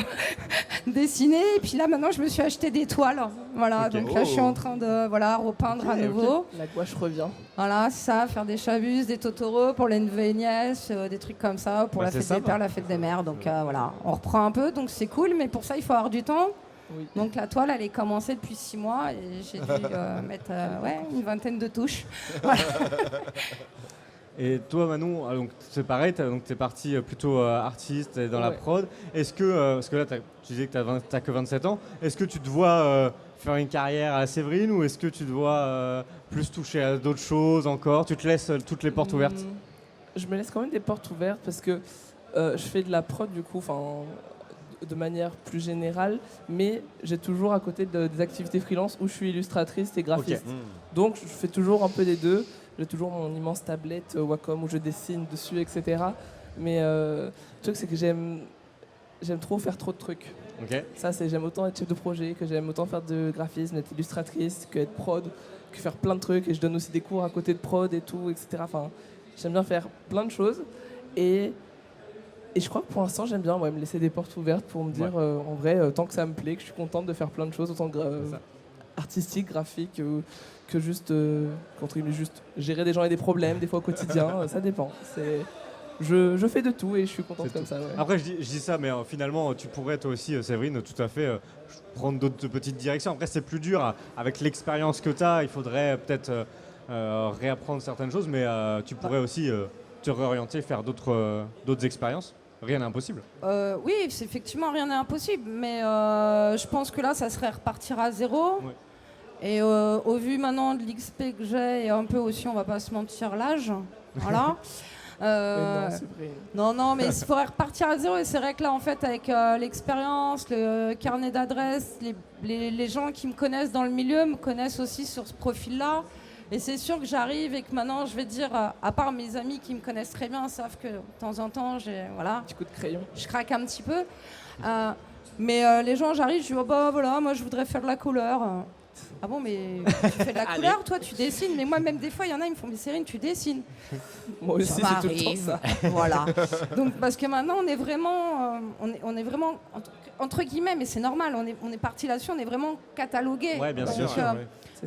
dessiner. Et puis là maintenant je me suis acheté des toiles. Voilà, donc là je suis en train de repeindre à nouveau. La gouache revient. Voilà, ça, faire des chabuses, des Totoro pour les neveux et nièces, des trucs comme ça pour la fête des pères, la fête des mères. Donc voilà, on reprend un peu, donc c'est cool, mais pour ça il faut avoir du temps. Oui. Donc la toile, elle est commencée depuis 6 mois et j'ai dû mettre une 20aine de touches. Voilà. Et toi Manon, donc c'est pareil, t'es parti plutôt artiste dans la prod. Est-ce que, parce que là tu disais que t'as que 27 ans, est-ce que tu te vois faire une carrière à la Séverine ou est-ce que tu te vois plus toucher à d'autres choses encore? Tu te laisses toutes les portes ouvertes? Je me laisse quand même des portes ouvertes parce que Je fais de la prod du coup, de manière plus générale, mais j'ai toujours à côté des activités freelance où je suis illustratrice et graphiste. Donc je fais toujours un peu des deux. J'ai toujours mon immense tablette Wacom où je dessine dessus, etc. Mais le truc c'est que j'aime trop faire trop de trucs. Ça, j'aime autant être chef de projet, que j'aime autant faire de graphisme, être illustratrice, que être prod, que faire plein de trucs. Et je donne aussi des cours à côté de prod et tout, etc. Enfin, j'aime bien faire plein de choses. Et je crois que pour l'instant, j'aime bien me laisser des portes ouvertes pour me dire, en vrai, tant que ça me plaît, que je suis contente de faire plein de choses, autant artistique, graphique, que juste gérer des gens et des problèmes, des fois au quotidien. Ça dépend. Je fais de tout et je suis contente comme ça. Ouais. Après, je dis ça, mais finalement, tu pourrais toi aussi, Séverine, tout à fait prendre d'autres petites directions. Après, c'est plus dur. Avec l'expérience que tu as, il faudrait peut-être réapprendre certaines choses, mais tu pourrais aussi te réorienter, faire d'autres expériences. Rien n'est impossible. Oui, effectivement, rien n'est impossible, mais je pense que là, ça serait repartir à zéro. Ouais. Et au vu maintenant de l'XP que j'ai, et un peu aussi, on va pas se mentir, l'âge, voilà. Non, mais il faudrait repartir à zéro. Et c'est vrai que là, en fait, avec l'expérience, le carnet d'adresses, les gens qui me connaissent dans le milieu me connaissent aussi sur ce profil-là. Et c'est sûr que j'arrive et que maintenant, je vais dire, à part mes amis qui me connaissent très bien, savent que de temps en temps, petit coup de crayon. Je craque un petit peu. Mais les gens, j'arrive, je dis, voilà, moi, je voudrais faire de la couleur. Ah bon, mais tu fais de la couleur, toi, tu dessines. Mais moi, même des fois, il y en a, ils me font, mais Séverine, tu dessines. Moi aussi, c'est tout le temps ça. Voilà. Donc, parce que maintenant, on est vraiment, entre guillemets, mais c'est normal, on est parti là-dessus, on est vraiment catalogué. Ouais, bien sûr.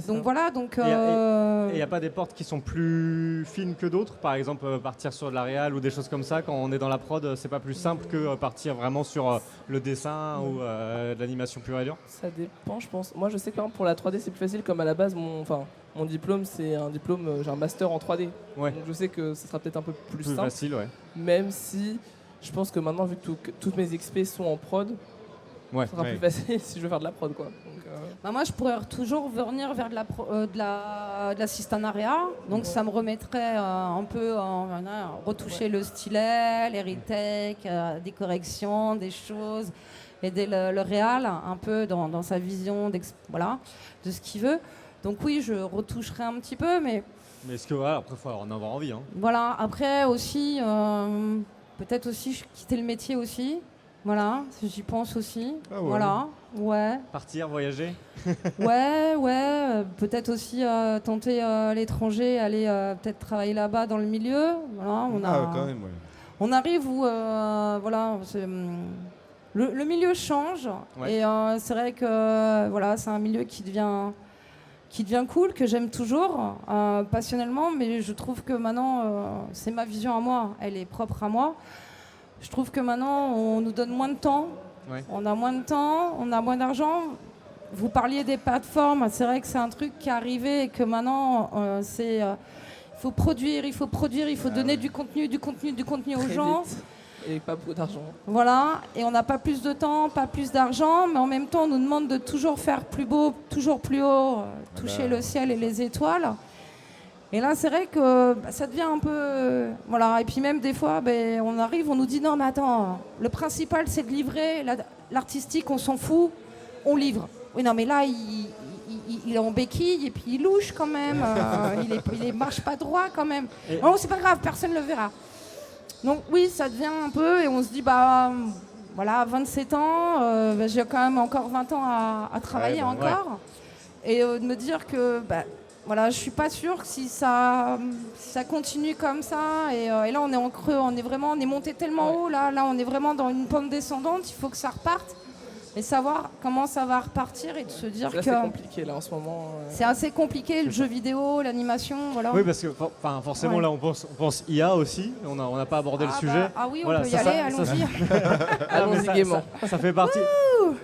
Donc voilà, donc... Et il n'y a pas des portes qui sont plus fines que d'autres? Par exemple, partir sur de la réal ou des choses comme ça, quand on est dans la prod, c'est pas plus simple que partir vraiment sur le dessin ou de l'animation pure et dure? Ça dépend, je pense. Moi, je sais que pour la 3D, c'est plus facile, comme à la base, mon diplôme, c'est un diplôme, j'ai un master en 3D. Ouais. Donc je sais que ce sera peut-être un peu plus simple. Facile, ouais. Même si je pense que maintenant, vu que toutes mes XP sont en prod, ce sera plus facile si je veux faire de la prod, quoi. Donc, moi, je pourrais toujours venir vers de l'assistanariat. Donc, ça me remettrait un peu retoucher le stylet, les retakes, des corrections, des choses, aider le réal un peu dans sa vision de ce qu'il veut. Donc oui, je retoucherai un petit peu, mais est-ce que après, il faut en avoir envie. Hein. Voilà, après aussi, peut-être aussi quitter le métier aussi. Voilà, j'y pense aussi. Ah ouais. Voilà, ouais. Partir, voyager. Ouais, peut-être aussi tenter l'étranger, aller peut-être travailler là-bas dans le milieu. Voilà, quand même, ouais. On arrive où, le milieu change et c'est vrai que c'est un milieu qui devient cool, que j'aime toujours passionnellement, mais je trouve que maintenant, c'est ma vision à moi, elle est propre à moi. Je trouve que maintenant, on nous donne moins de temps, on a moins de temps, on a moins d'argent. Vous parliez des plateformes, c'est vrai que c'est un truc qui est arrivé et que maintenant, il faut produire, il faut donner du contenu aux gens. Vite. Et pas beaucoup d'argent. Voilà, et on n'a pas plus de temps, pas plus d'argent, mais en même temps, on nous demande de toujours faire plus beau, toujours plus haut, toucher le ciel et les étoiles. Et là, c'est vrai que ça devient un peu... voilà, et puis même des fois, on arrive, on nous dit « Non, mais attends, le principal, c'est de livrer, l'artistique, on s'en fout, on livre. » Oui, non, mais là, il est en béquille et puis il louche quand même, il marche pas droit quand même. Non, c'est pas grave, personne ne le verra. Donc oui, ça devient un peu, et on se dit, à 27 ans, j'ai quand même encore 20 ans à travailler encore. Ouais. Et de me dire que, je suis pas sûre que si ça continue comme ça, et là on est en creux, on est monté tellement haut, là on est vraiment dans une pente descendante, il faut que ça reparte. Et savoir comment ça va repartir et de se dire que... C'est compliqué là en ce moment. C'est assez compliqué, le jeu vidéo, l'animation, voilà. Oui, parce que forcément là on pense IA aussi, on n'a pas abordé le sujet. Oui, on peut y aller, allons-y. Allons-y gaiement. Ça fait partie...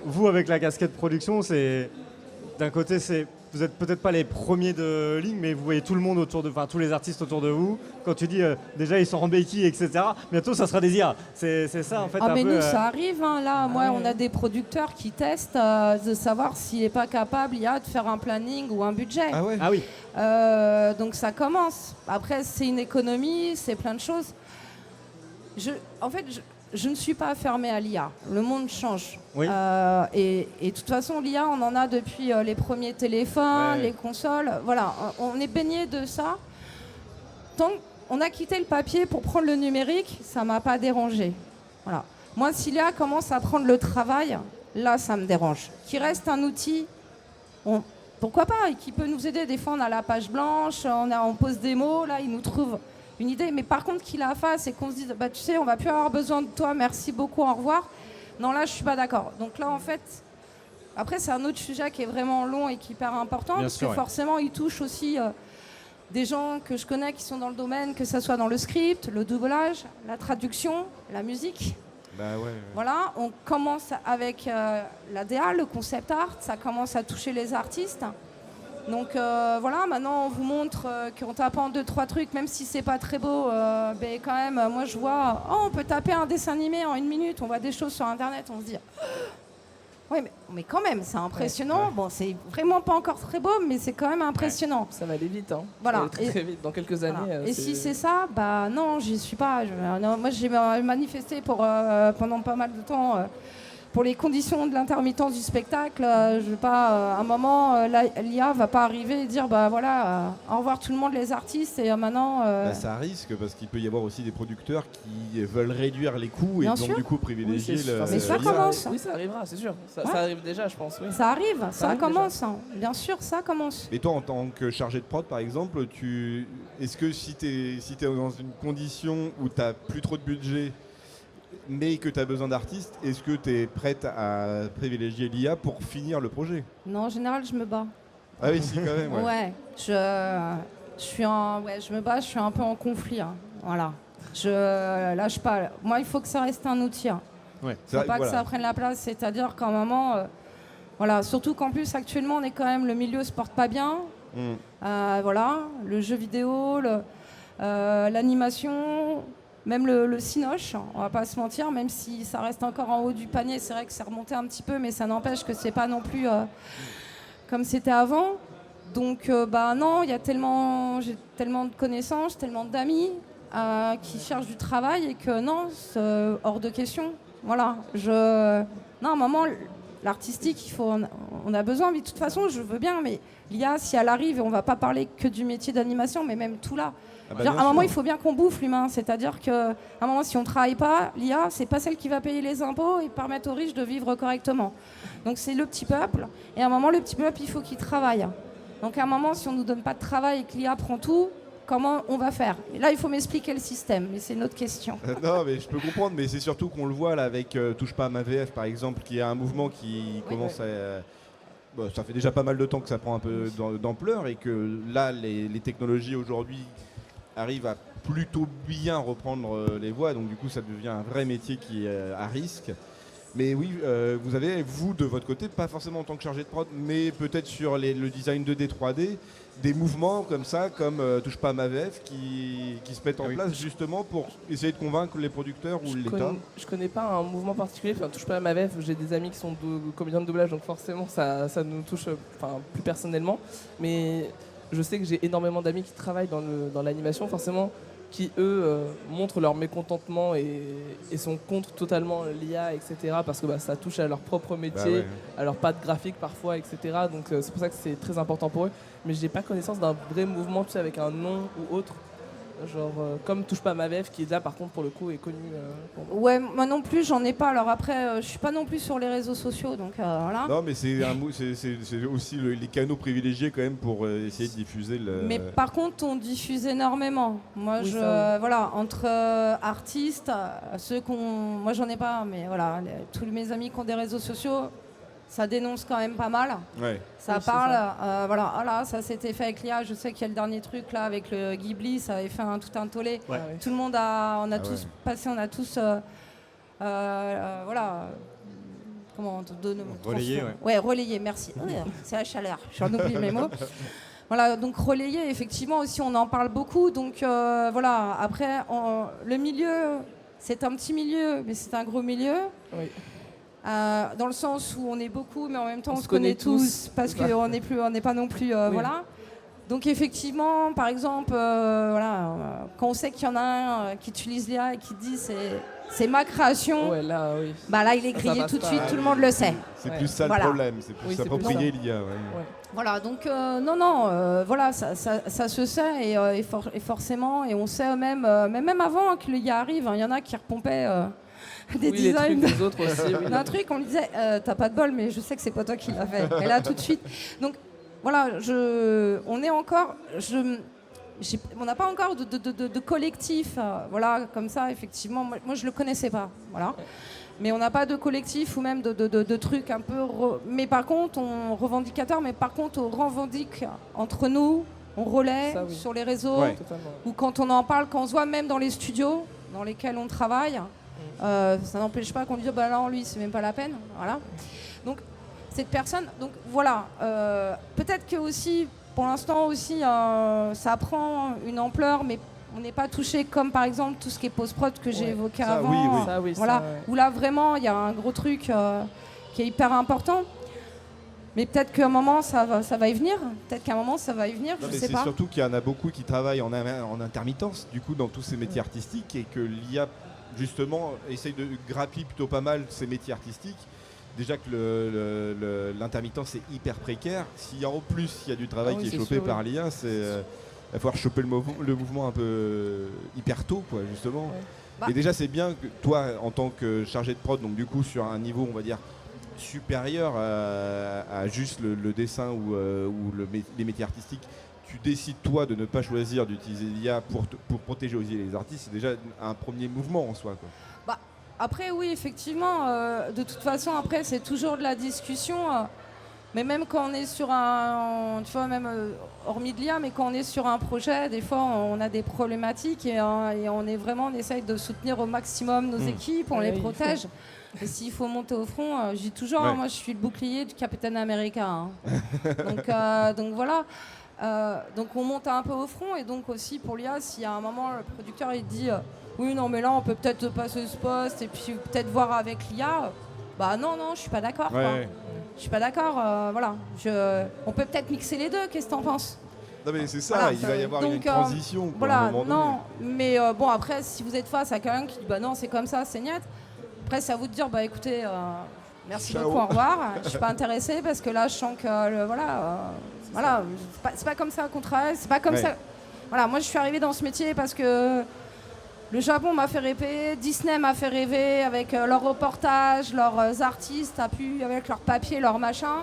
Vous, avec la casquette production, d'un côté, vous n'êtes peut-être pas les premiers de ligne, mais vous voyez tout le monde tous les artistes autour de vous. Quand tu dis déjà ils sont en béquille, etc., bientôt ça sera des IA. C'est ça en fait. Mais nous, ça arrive. Là, on a des producteurs qui testent de savoir s'il n'est pas capable de faire un planning ou un budget. Ah ouais. Ah oui. Donc ça commence. Après, c'est une économie, c'est plein de choses. je ne suis pas fermée à l'IA. Le monde change. Oui. Et de toute façon, l'IA, on en a depuis les premiers téléphones, les consoles. Voilà, on est baigné de ça. Tant qu'on a quitté le papier pour prendre le numérique, ça ne m'a pas dérangé. Voilà. Moi, si l'IA commence à prendre le travail, là, ça me dérange. Qu'il reste un outil, pourquoi pas, et qui peut nous aider. Des fois, on a la page blanche, on pose des mots, là, il nous trouve une idée. Mais par contre, qu'il la fasse et qu'on se dise, bah, tu sais, on va plus avoir besoin de toi, merci beaucoup, au revoir. Non, là, je suis pas d'accord. Donc là, en fait, après, c'est un autre sujet qui est vraiment long et qui est hyper important, Bien parce sûr, que forcément, il touche aussi des gens que je connais qui sont dans le domaine, que ce soit dans le script, le doublage, la traduction, la musique. Bah ouais. Voilà, on commence avec la DA, le concept art, ça commence à toucher les artistes. Donc voilà, maintenant on vous montre qu'en tapant 2-3 trucs, même si c'est pas très beau, ben quand même, moi je vois, on peut taper un dessin animé en 1 minute, on voit des choses sur internet, on se dit, oui, mais quand même, c'est impressionnant. Ouais. Bon, c'est vraiment pas encore très beau, mais c'est quand même impressionnant. Ça va aller vite, hein. Voilà. Ça va aller très vite. Dans quelques années. Voilà. Et si c'est ça, bah non, j'y suis pas. Non, moi, j'ai manifesté pendant pas mal de temps pour les conditions de l'intermittence du spectacle. Je veux pas, à un moment, l'IA va pas arriver et dire, bah voilà, au revoir tout le monde, les artistes, et maintenant. Bah, ça risque parce qu'il peut y avoir aussi des producteurs qui veulent réduire les coûts et Bien donc sûr. du coup privilégier le. Mais ça l'IA. commence. Oui, ça arrivera, c'est sûr. Ça Ouais. arrive déjà, je pense. Oui. Ça arrive, ça arrive commence. Hein. Bien sûr, ça commence. Et toi, en tant que chargé de prod, par exemple, est-ce que si tu es dans une condition où tu n'as plus trop de budget, mais que tu as besoin d'artistes, est-ce que tu es prête à privilégier l'IA pour finir le projet? Non, en général, je me bats. Ah oui, si, quand même. Ouais. Ouais, je me bats, je suis un peu en conflit. Hein. Voilà. Je lâche pas. Moi, il faut que ça reste un outil. Hein. Ouais. Faut pas que ça prenne la place. C'est-à-dire qu'à un moment, voilà, surtout qu'en plus, actuellement, on est quand même, le milieu se porte pas bien. Voilà, le jeu vidéo, l'animation, même le cinoche, on va pas se mentir, même si ça reste encore en haut du panier, c'est vrai que c'est remonté un petit peu, mais ça n'empêche que c'est pas non plus comme c'était avant. Donc bah non, j'ai tellement de connaissances, tellement d'amis qui cherchent du travail et que non, c'est hors de question. Voilà, non, à un moment, l'artistique, on a besoin, mais de toute façon, je veux bien, mais l'IA, si elle arrive, et on va pas parler que du métier d'animation, mais même tout là. À un moment, il faut bien qu'on bouffe l'humain, c'est-à-dire qu'à un moment, si on travaille pas, l'IA, c'est pas celle qui va payer les impôts et permettre aux riches de vivre correctement. Donc c'est le petit peuple, et à un moment, le petit peuple, il faut qu'il travaille. Donc à un moment, si on nous donne pas de travail et que l'IA prend tout, comment on va faire? Et là, il faut m'expliquer le système, mais c'est une autre question. Non, mais je peux comprendre, mais c'est surtout qu'on le voit là avec Touche pas à ma VF, par exemple, qui est un mouvement qui commence à... Bon, ça fait déjà pas mal de temps que ça prend un peu d'ampleur et que là, les technologies aujourd'hui arrivent à plutôt bien reprendre les voix, donc du coup, ça devient un vrai métier qui est à risque. Mais oui, vous avez, vous, de votre côté, pas forcément en tant que chargé de prod, mais peut-être sur le design 2D, 3D, des mouvements comme ça, comme Touche pas à ma VF, qui se mettent en place justement pour essayer de convaincre les producteurs ou l'État. Je connais pas un mouvement particulier, enfin, Touche pas à ma VF, j'ai des amis qui sont comédiens de doublage, donc forcément ça nous touche plus personnellement. Mais je sais que j'ai énormément d'amis qui travaillent dans l'animation, forcément, qui eux montrent leur mécontentement et sont contre totalement l'IA, etc. Parce que ça touche à leur propre métier, à leur patte graphique parfois, etc. Donc c'est pour ça que c'est très important pour eux. Mais j'ai pas connaissance d'un vrai mouvement, tu sais, avec un nom ou autre. Genre comme Touche pas à ma VF, qui est là par contre pour le coup est connu. Ouais, moi non plus, j'en ai pas. Alors après, je suis pas non plus sur les réseaux sociaux, donc voilà. Non, mais c'est aussi les canaux privilégiés quand même pour essayer de diffuser le. Mais par contre, on diffuse énormément. Moi, Oui, voilà, entre artistes, moi j'en ai pas, mais voilà, tous mes amis qui ont des réseaux sociaux, ça dénonce quand même pas mal. Ouais. Ça parle, voilà, ah là, ça s'était fait avec l'IA. Je sais qu'il y a le dernier truc là avec le Ghibli, ça avait fait tout un tollé. Ouais. Tout le monde on a tous passé, on a tous, voilà, comment on donne Relayé, ouais, relayé, merci. C'est la chaleur, j'en oublie mes mots. Voilà, donc relayer, effectivement aussi, on en parle beaucoup. Donc voilà, après, le milieu, c'est un petit milieu, mais c'est un gros milieu. Oui. Dans le sens où on est beaucoup, mais en même temps on se connaît tous parce qu'on n'est pas non plus, voilà. Donc effectivement, par exemple, voilà, quand on sait qu'il y en a un qui utilise l'IA et qui dit c'est ma création. Ouais, là, oui. Bah là, il est Ça grillé passe tout de pas, suite, ouais. tout le monde le sait. C'est Ouais. plus ça Voilà. le problème, c'est plus Oui, c'est plus s'approprier l'IA. Ouais. Ouais. Voilà, donc voilà, ça se sait et forcément, et on sait même, mais même avant que l'IA arrive, il y en a qui repompaient des Oui, les designs trucs des autres aussi. Oui, d'un truc, on lui disait t'as pas de bol, mais je sais que c'est pas toi qui l'as fait. Et là, tout de suite. Donc voilà, on est encore. On n'a pas encore de collectif, voilà, comme ça, effectivement. Moi, je le connaissais pas, voilà. Mais on n'a pas de collectif ou même de trucs un peu. Mais par contre, on revendique entre nous, on relaie Ça, oui. sur les réseaux, Ouais. Totalement. ou quand on en parle, quand on se voit même dans les studios dans lesquels on travaille, ça n'empêche pas qu'on dise bah non, lui, c'est même pas la peine, voilà. Donc cette personne, donc voilà, peut-être que aussi, pour l'instant aussi, ça prend une ampleur, mais on n'est pas touché comme par exemple tout ce qui est post-prod que j'ai Ouais. évoqué Ça, avant. oui, oui. Ça, oui, Voilà, ça, ouais. où là vraiment il y a un gros truc qui est hyper important. Mais peut-être qu'à un moment ça va y venir. Peut-être qu'à un moment ça va y venir, Non, je mais sais c'est pas. surtout qu'il y en a beaucoup qui travaillent en intermittence, du coup, dans tous ces métiers artistiques, et que l'IA, justement, essaye de grappiller plutôt pas mal ces métiers artistiques. Déjà que l'intermittence est hyper précaire. Si en plus il y a du travail Ah oui, qui est c'est chopé sûr, par l'IA, il va falloir choper le mouvement un peu hyper tôt, quoi, justement. Ouais. Bah. Et déjà, c'est bien que toi, en tant que chargé de prod, donc du coup sur un niveau, on va dire, supérieur à juste le dessin ou les métiers artistiques, tu décides toi de ne pas choisir d'utiliser l'IA pour protéger aussi les artistes, c'est déjà un premier mouvement en soi, quoi. Bah, après oui, effectivement, de toute façon après c'est toujours de la discussion. Mais même quand on est sur tu vois, même hormis de l'IA, mais quand on est sur un projet, des fois on a des problématiques et on essaye de soutenir au maximum nos équipes, on Ouais, les il faut. protège. Et s'il faut monter au front, je dis toujours, Ouais. moi je suis le bouclier du Capitaine America. Hein. donc voilà. Donc on monte un peu au front et donc aussi pour l'IA, s'il y a un moment le producteur il dit oui non mais là on peut peut-être passer ce poste et puis peut-être voir avec l'IA, bah non je suis pas d'accord. quoi. Ouais. Je suis pas d'accord, voilà. On peut peut-être mixer les deux, qu'est-ce que t'en penses? Non mais c'est ça, Voilà. il va y avoir Donc, une transition, quoi, à un Voilà, moment donné. non, mais bon après si vous êtes face à quelqu'un qui dit bah non c'est comme ça, c'est net, après c'est à vous de dire bah écoutez, merci Ciao. beaucoup, au revoir, je suis pas intéressée parce que là je sens que voilà, c'est pas comme ça qu'on travaille, c'est pas comme Ouais. ça. Voilà, moi je suis arrivée dans ce métier parce que le Japon m'a fait rêver, Disney m'a fait rêver avec leurs reportages, leurs artistes, avec leurs papiers, leurs machins.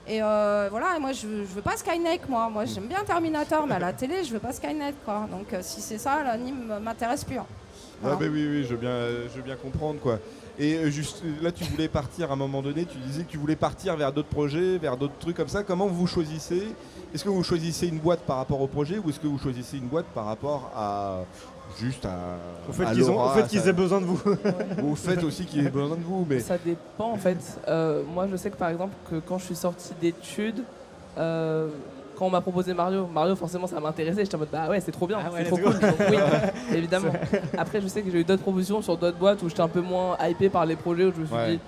Et voilà, et moi je veux pas Skynet, moi j'aime bien Terminator, mais à la télé je veux pas Skynet, quoi. Donc si c'est ça, l'anime m'intéresse plus. Hein. Ah Voilà. bah oui, je veux bien comprendre, quoi. Et juste là, tu voulais partir à un moment donné, tu disais que tu voulais partir vers d'autres projets, vers d'autres trucs comme ça. Comment vous choisissez? Est-ce que vous choisissez une boîte par rapport au projet ou est-ce que vous choisissez une boîte par rapport à Au fait à qu'ils l'aura, aient besoin de vous. au fait aussi qu'il ait besoin de vous, mais Ça dépend en fait. Moi je sais que par exemple que quand je suis sortie d'études, quand on m'a proposé Mario forcément ça m'intéressait. J'étais en mode bah ouais c'est trop bien, Ah ouais, c'est trop let's cool. Donc, oui, évidemment. Après je sais que j'ai eu d'autres propositions sur d'autres boîtes où j'étais un peu moins hypé par les projets où je me suis Ouais. dit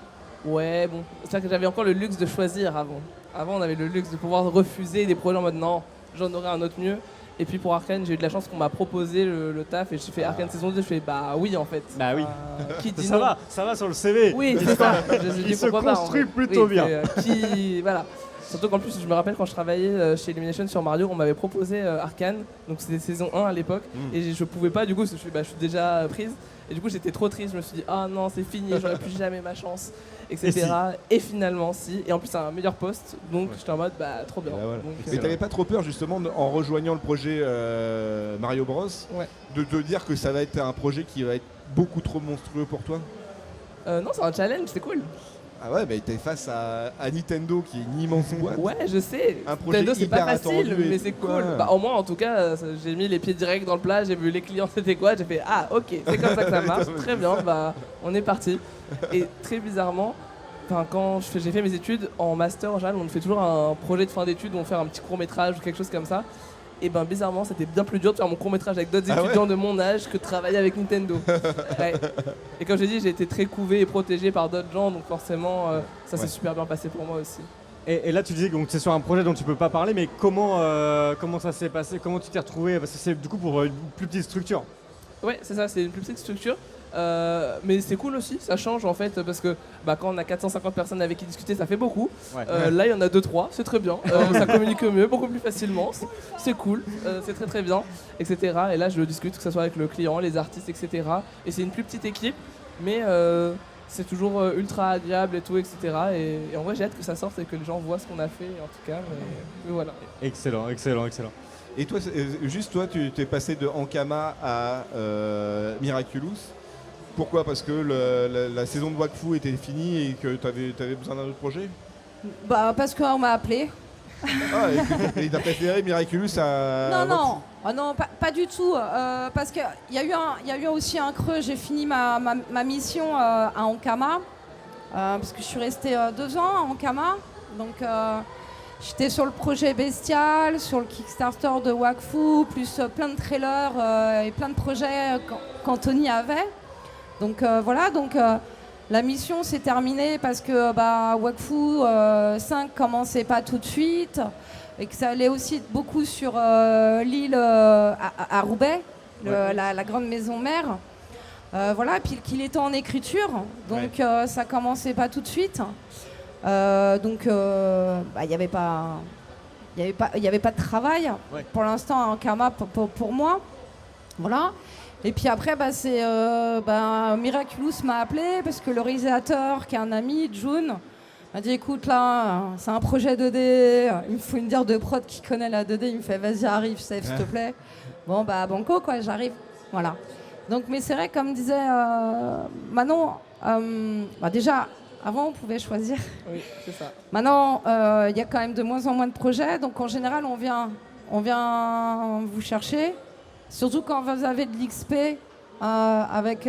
ouais bon. C'est-à-dire que j'avais encore le luxe de choisir avant. Avant on avait le luxe de pouvoir refuser des projets en mode non, j'en aurais un autre mieux. Et puis pour Arcane, j'ai eu de la chance qu'on m'a proposé le taf et j'ai fait Arcane saison 2, je fais bah oui en fait. Bah oui. Qui dit Ça non? va sur le CV. Oui, c'est ça. Je me suis dit, Il se pourquoi pas, en construit fait. plutôt Oui, bien. c'est, voilà. Surtout qu'en plus, je me rappelle quand je travaillais chez Illumination sur Mario, on m'avait proposé Arcane, donc c'était saison 1 à l'époque, et je pouvais pas du coup, parce que je suis déjà prise, et du coup j'étais trop triste, je me suis dit ah non c'est fini, j'aurai plus jamais ma chance, etc. Et finalement si, et en plus c'est un meilleur poste, donc j'étais en mode bah trop bien. Bah voilà. Donc, Mais t'avais pas trop peur justement en rejoignant le projet Mario Bros Ouais. de te dire que ça va être un projet qui va être beaucoup trop monstrueux pour toi? non c'est un challenge, c'est cool. Ah ouais, mais t'es face à Nintendo qui est une immense boîte. Ouais, je sais. Un projet Nintendo, c'est pas hyper facile, attendu et mais tout, c'est quoi. cool. Bah, au moins, en tout cas, j'ai mis les pieds directs dans le plat, j'ai vu les clients, c'était quoi. J'ai fait ah, ok, c'est comme ça que ça marche. Très bien, bah, on est parti. Et très bizarrement, quand j'ai fait mes études en master, en général, on fait toujours un projet de fin d'études où on fait un petit court-métrage ou quelque chose comme ça. Et ben bizarrement, c'était bien plus dur de faire mon court-métrage avec d'autres Ah ouais étudiants de mon âge que de travailler avec Nintendo. Ouais. Et comme j'ai dit, j'ai été très couvé et protégé par d'autres gens, donc forcément, ça s'est super bien passé pour moi aussi. Et là, tu disais que c'est sur un projet dont tu peux pas parler, mais comment ça s'est passé? Comment tu t'es retrouvé? Parce que c'est du coup pour une plus petite structure. Ouais, c'est ça, c'est une plus petite structure. Mais c'est cool aussi, ça change en fait, parce que quand on a 450 personnes avec qui discuter, ça fait beaucoup. Ouais. Là, il y en a 2-3, c'est très bien. Ça communique mieux, beaucoup plus facilement. C'est cool, c'est très très bien, etc. Et là, je discute, que ce soit avec le client, les artistes, etc. Et c'est une plus petite équipe, mais c'est toujours ultra agréable et tout, etc. Et en vrai, j'ai hâte que ça sorte et que les gens voient ce qu'on a fait, en tout cas. Mais voilà. Excellent. Et toi, tu t'es passé de Ankama à Miraculous. Pourquoi ? Parce que la saison de Wakfu était finie et que tu avais besoin d'un autre projet ? Parce qu'on m'a appelé. Ah, et t'as préféré Miraculous à... Non, pas du tout. Parce qu'il y a eu aussi un creux. J'ai fini ma mission à Ankama. Parce que je suis restée 2 ans à Ankama. Donc j'étais sur le projet Bestial, sur le Kickstarter de Wakfu, plus plein de trailers et plein de projets qu'Anthony avait. Donc voilà, la mission s'est terminée parce que Wakfu 5 commençait pas tout de suite et que ça allait aussi beaucoup sur l'île à Roubaix, la grande maison mère. Voilà, puis qu'il était en écriture, donc ça commençait pas tout de suite. Donc il n'y avait pas de travail pour l'instant en Ankama pour moi. Voilà. Et puis après, Miraculous m'a appelé parce que le réalisateur, qui est un ami, June, m'a dit écoute là, c'est un projet 2D, il me faut une dire de prod qui connaît la 2D, il me fait vas-y arrive, Seth, s'il te plaît. Bon banco quoi, j'arrive. Voilà. Donc mais c'est vrai, comme disait Manon, déjà avant on pouvait choisir. Oui, c'est ça. Maintenant il y a quand même de moins en moins de projets, donc en général on vient vous chercher. Surtout quand vous avez de l'XP, avec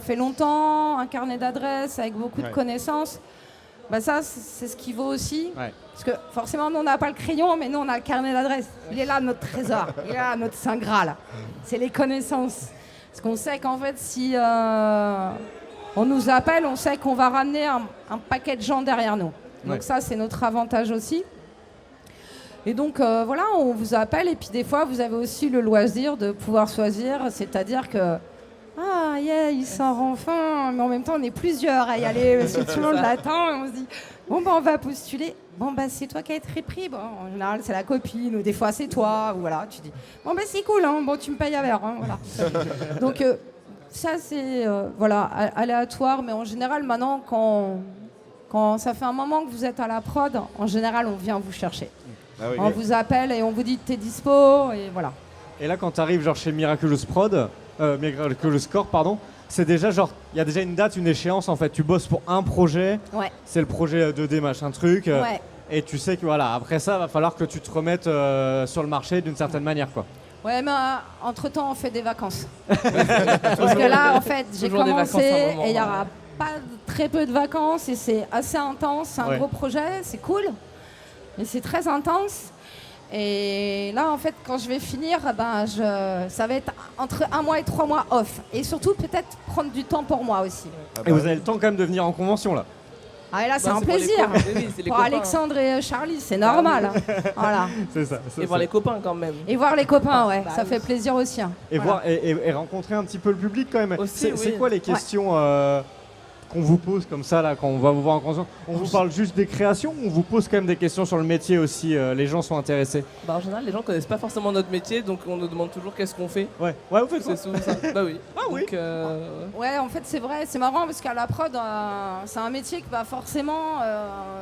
fait longtemps, un carnet d'adresses, avec beaucoup de connaissances, ça c'est ce qui vaut aussi. Ouais. Parce que forcément nous on n'a pas le crayon, mais nous on a le carnet d'adresses. Il est là notre trésor, il est là notre saint graal. C'est les connaissances. Parce qu'on sait qu'en fait si on nous appelle, on sait qu'on va ramener un paquet de gens derrière nous. Donc ça c'est notre avantage aussi. Et donc voilà, on vous appelle et puis des fois vous avez aussi le loisir de pouvoir choisir, c'est-à-dire que il sort enfin, mais en même temps on est plusieurs à y aller parce que tout le monde l'attend et on se dit on va postuler, c'est toi qui as été pris, en général c'est la copine ou des fois c'est toi, ou voilà, tu dis c'est cool, tu me payes à verre, voilà. Donc ça c'est aléatoire, mais en général maintenant quand ça fait un moment que vous êtes à la prod, en général on vient vous chercher. On vous appelle et on vous dit t'es dispo et voilà. Et là quand tu arrives chez Miraculous Corp, c'est déjà il y a déjà une date, une échéance en fait. Tu bosses pour un projet, c'est le projet 2D machin truc, et tu sais que après ça va falloir que tu te remettes sur le marché d'une certaine manière quoi. Ouais, mais entre temps on fait des vacances. Parce que là en fait j'ai commencé et il y aura très peu de vacances et c'est assez intense, c'est un gros projet, c'est cool. Mais c'est très intense. Et là, en fait, quand je vais finir, ça va être entre 1 mois et 3 mois off. Et surtout, peut-être prendre du temps pour moi aussi. Et vous avez le temps quand même de venir en convention, là. Ah, et là, c'est un plaisir. Pour Alexandre et Charlie, c'est normal. Voilà. C'est ça. Et voir les copains, quand même. Et voir les copains, ça fait plaisir aussi. Et voir et rencontrer un petit peu le public, quand même. Aussi, c'est quoi les questions qu'on vous pose comme ça là quand on va vous voir en conscience? On vous parle juste des créations ou on vous pose quand même des questions sur le métier aussi? Les gens sont intéressés? En général, les gens connaissent pas forcément notre métier, donc on nous demande toujours qu'est-ce qu'on fait. Ouais, vous faites quoi? C'est souvent ça. Oui. Donc, ouais, en fait c'est vrai, c'est marrant parce qu'à la prod, c'est un métier que forcément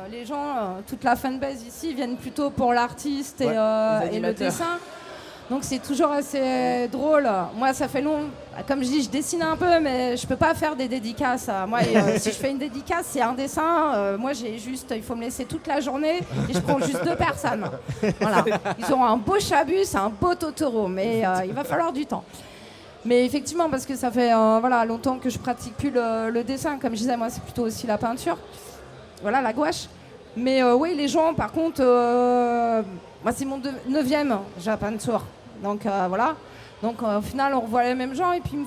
les gens, toute la fanbase ici viennent plutôt pour l'artiste et le dessin. Donc c'est toujours assez drôle. Moi, ça fait long. Comme je dis, je dessine un peu, mais je peux pas faire des dédicaces. Moi, si je fais une dédicace, c'est un dessin. Moi, il faut me laisser toute la journée et je prends juste 2 personnes. Voilà. Ils auront un beau Chabus, un beau Totoro, mais il va falloir du temps. Mais effectivement, parce que ça fait longtemps que je pratique plus le dessin. Comme je disais, moi, c'est plutôt aussi la peinture. Voilà, la gouache. Mais oui, les gens, par contre, moi, c'est mon 9e Japan Tour. Donc voilà. Donc au final, on revoit les mêmes gens et puis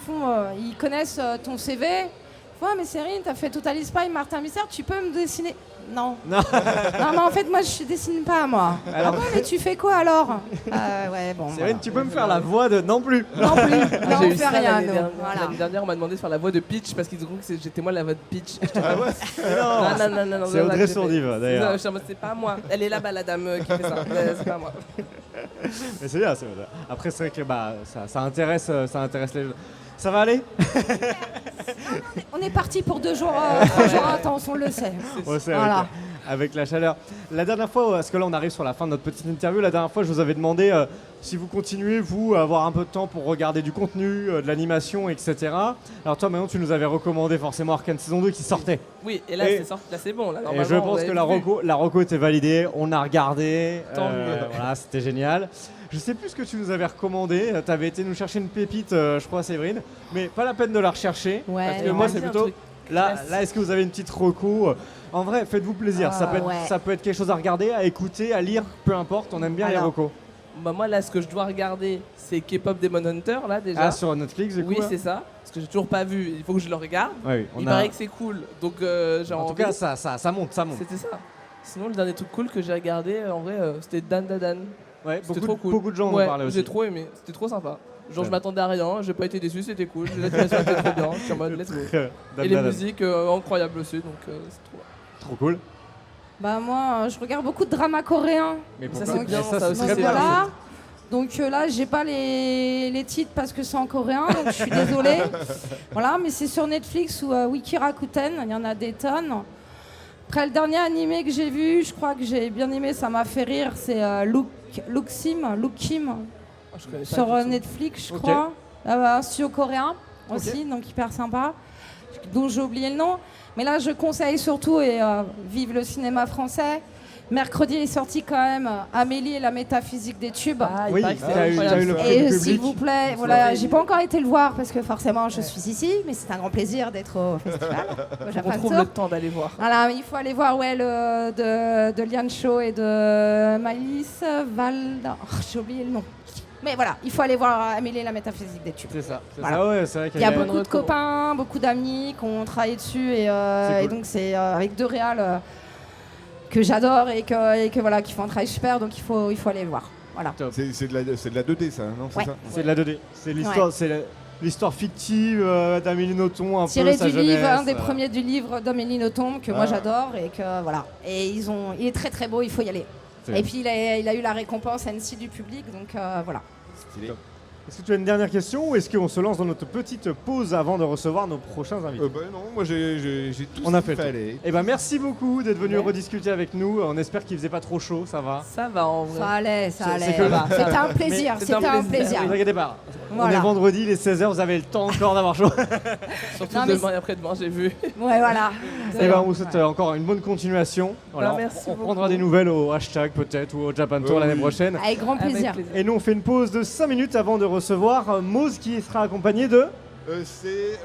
ils connaissent ton CV. Ouais, mais Cérine, t'as fait Total Spy, Martin Mystère, tu peux me dessiner? Non. Non. Non, mais en fait, moi, je dessine pas, moi. Alors- Ah ouais, mais tu fais quoi alors Ouais, bon. Séverine, tu peux me faire la voix de... Non plus. Non plus. Non, J'ai on eu fait ça rien, l'année nous. dernière. Voilà. L'année dernière, on m'a demandé de faire la voix de Peach parce qu'ils ont cru que j'étais moi la voix de Peach. Non. Non, C'est Audrey que j'ai fait. Sourdive, d'ailleurs. Non, je suis en mode, c'est pas moi. Elle est là-bas, la dame qui fait ça. C'est pas moi. Mais c'est bien. Après, c'est vrai que ça intéresse les gens. Ça va aller? On est parti pour 2 jours, 3 jours intenses, on le sait. Ouais, c'est Voilà. avec la chaleur. La dernière fois, parce que là on arrive sur la fin de notre petite interview, la dernière fois je vous avais demandé si vous continuez, vous, à avoir un peu de temps pour regarder du contenu, de l'animation, etc. Alors toi maintenant tu nous avais recommandé forcément Arcane saison 2 qui sortait. Oui, et là, Et- c'est sorti. Là, c'est bon. Là, Et normalement, je pense vous que avez vu. la reco était validée, on a regardé, Tant mieux. voilà, c'était génial. Je sais plus ce que tu nous avais recommandé, tu avais été nous chercher une pépite, je crois, Séverine, mais pas la peine de la rechercher, Ouais. parce que Et moi on c'est dit un plutôt... truc Là, classique. est-ce que vous avez une petite reco? En vrai, faites-vous plaisir, ça, peut être, ouais. ça peut être quelque chose à regarder, à écouter, à lire, peu importe, on aime bien les Alors. recos. Bah, moi, là, ce que je dois regarder, c'est K-pop Demon Hunter, là, déjà. Ah, sur Netflix, du coup Oui, là c'est ça. Parce que j'ai toujours pas vu. Il faut que je le regarde. Ouais, oui, on Il a... paraît que c'est cool. Donc, j'ai En envie. tout cas, ça monte, ça monte. C'était ça. Sinon, le dernier truc cool que j'ai regardé, en vrai, c'était Dan Da Dan. Ouais, C'était beaucoup, trop cool. beaucoup de gens en Ouais, parlaient aussi. j'ai trop aimé. C'était trop sympa. Genre, Ouais. je m'attendais à rien. J'ai pas été déçu. C'était cool. L'animation était trop bien. Je suis en mode, let's go. Dan Et les Dan. musiques, incroyables aussi. Donc, c'est trop. Trop cool. Bah moi, je regarde beaucoup de dramas coréens. Mais Ça, pourquoi c'est bien, Mais ça c'est aussi, très Donc c'est bien. bien. voilà. Donc là, j'ai pas les titres parce que c'est en coréen, donc je suis désolée. Voilà, mais c'est sur Netflix ou Wiki Rakuten, il y en a des tonnes. Après, le dernier animé que j'ai vu, je crois que j'ai bien aimé, ça m'a fait rire, c'est Look Kim Oh, je connais pas sur du tout. Netflix, je Ok. crois. Un studio coréen aussi, donc hyper sympa, dont j'ai oublié le nom. Mais là, je conseille surtout, et vive le cinéma français. Mercredi est sorti quand même Amélie et la métaphysique des tubes. Ah, il Oui, paraît que c'est t'as eu incroyable, le ça. prix. Et public. s'il vous plaît, voilà, j'ai pas encore été le voir parce que forcément je suis ici, mais c'est un grand plaisir d'être au festival. au Japan On trouve Tour. le temps d'aller voir. Voilà, mais il faut aller voir de Lian Cho et de Malice Valda. Oh, j'ai oublié le nom. Mais voilà, il faut aller voir Amélie et la métaphysique des tubes. C'est ça. Voilà. Ah ouais, c'est vrai qu'il Il y a bonne beaucoup de reco. copains, beaucoup d'amis qui ont travaillé dessus et, C'est cool. et donc c'est avec 2 réals que j'adore et que voilà, qui font un travail super, donc il faut aller le voir. Voilà. C'est de la 2D ça, non? Ouais. C'est ça? C'est de la 2D. C'est l'histoire, c'est l'histoire fictive d'Amélie Nothomb, un Tiré peu sa du livre, jeunesse, un des premiers du livre d'Amélie Nothomb que moi Ah. j'adore et que voilà. Et il est très très beau, il faut y aller. C'est Et bien. puis il a eu la récompense Annecy du public, donc voilà. Stylé. Est-ce que tu as une dernière question ou est-ce qu'on se lance dans notre petite pause avant de recevoir nos prochains invités? Bah non, moi j'ai tout On ce a qu'il fait le fallait. Eh ben merci beaucoup d'être venu Ouais. rediscuter avec nous. On espère qu'il faisait pas trop chaud, ça va. Ça va en vrai. Ça allait, C'est ça allait. que là. C'était un plaisir, Mais c'était un plaisir. Ne vous inquiétez pas. On Voilà. est vendredi, il est 16h, vous avez le temps encore d'avoir chaud. Surtout Non, mais demain et après-demain, j'ai vu. Ouais, voilà. Et ben on vous souhaite encore une bonne continuation. Voilà, merci on beaucoup. prendra des nouvelles au hashtag peut-être ou au Japan Tour l'année oui. prochaine. Avec grand Avec plaisir. plaisir. Et nous on fait une pause de 5 minutes avant de recevoir Mose qui sera accompagné de... C'est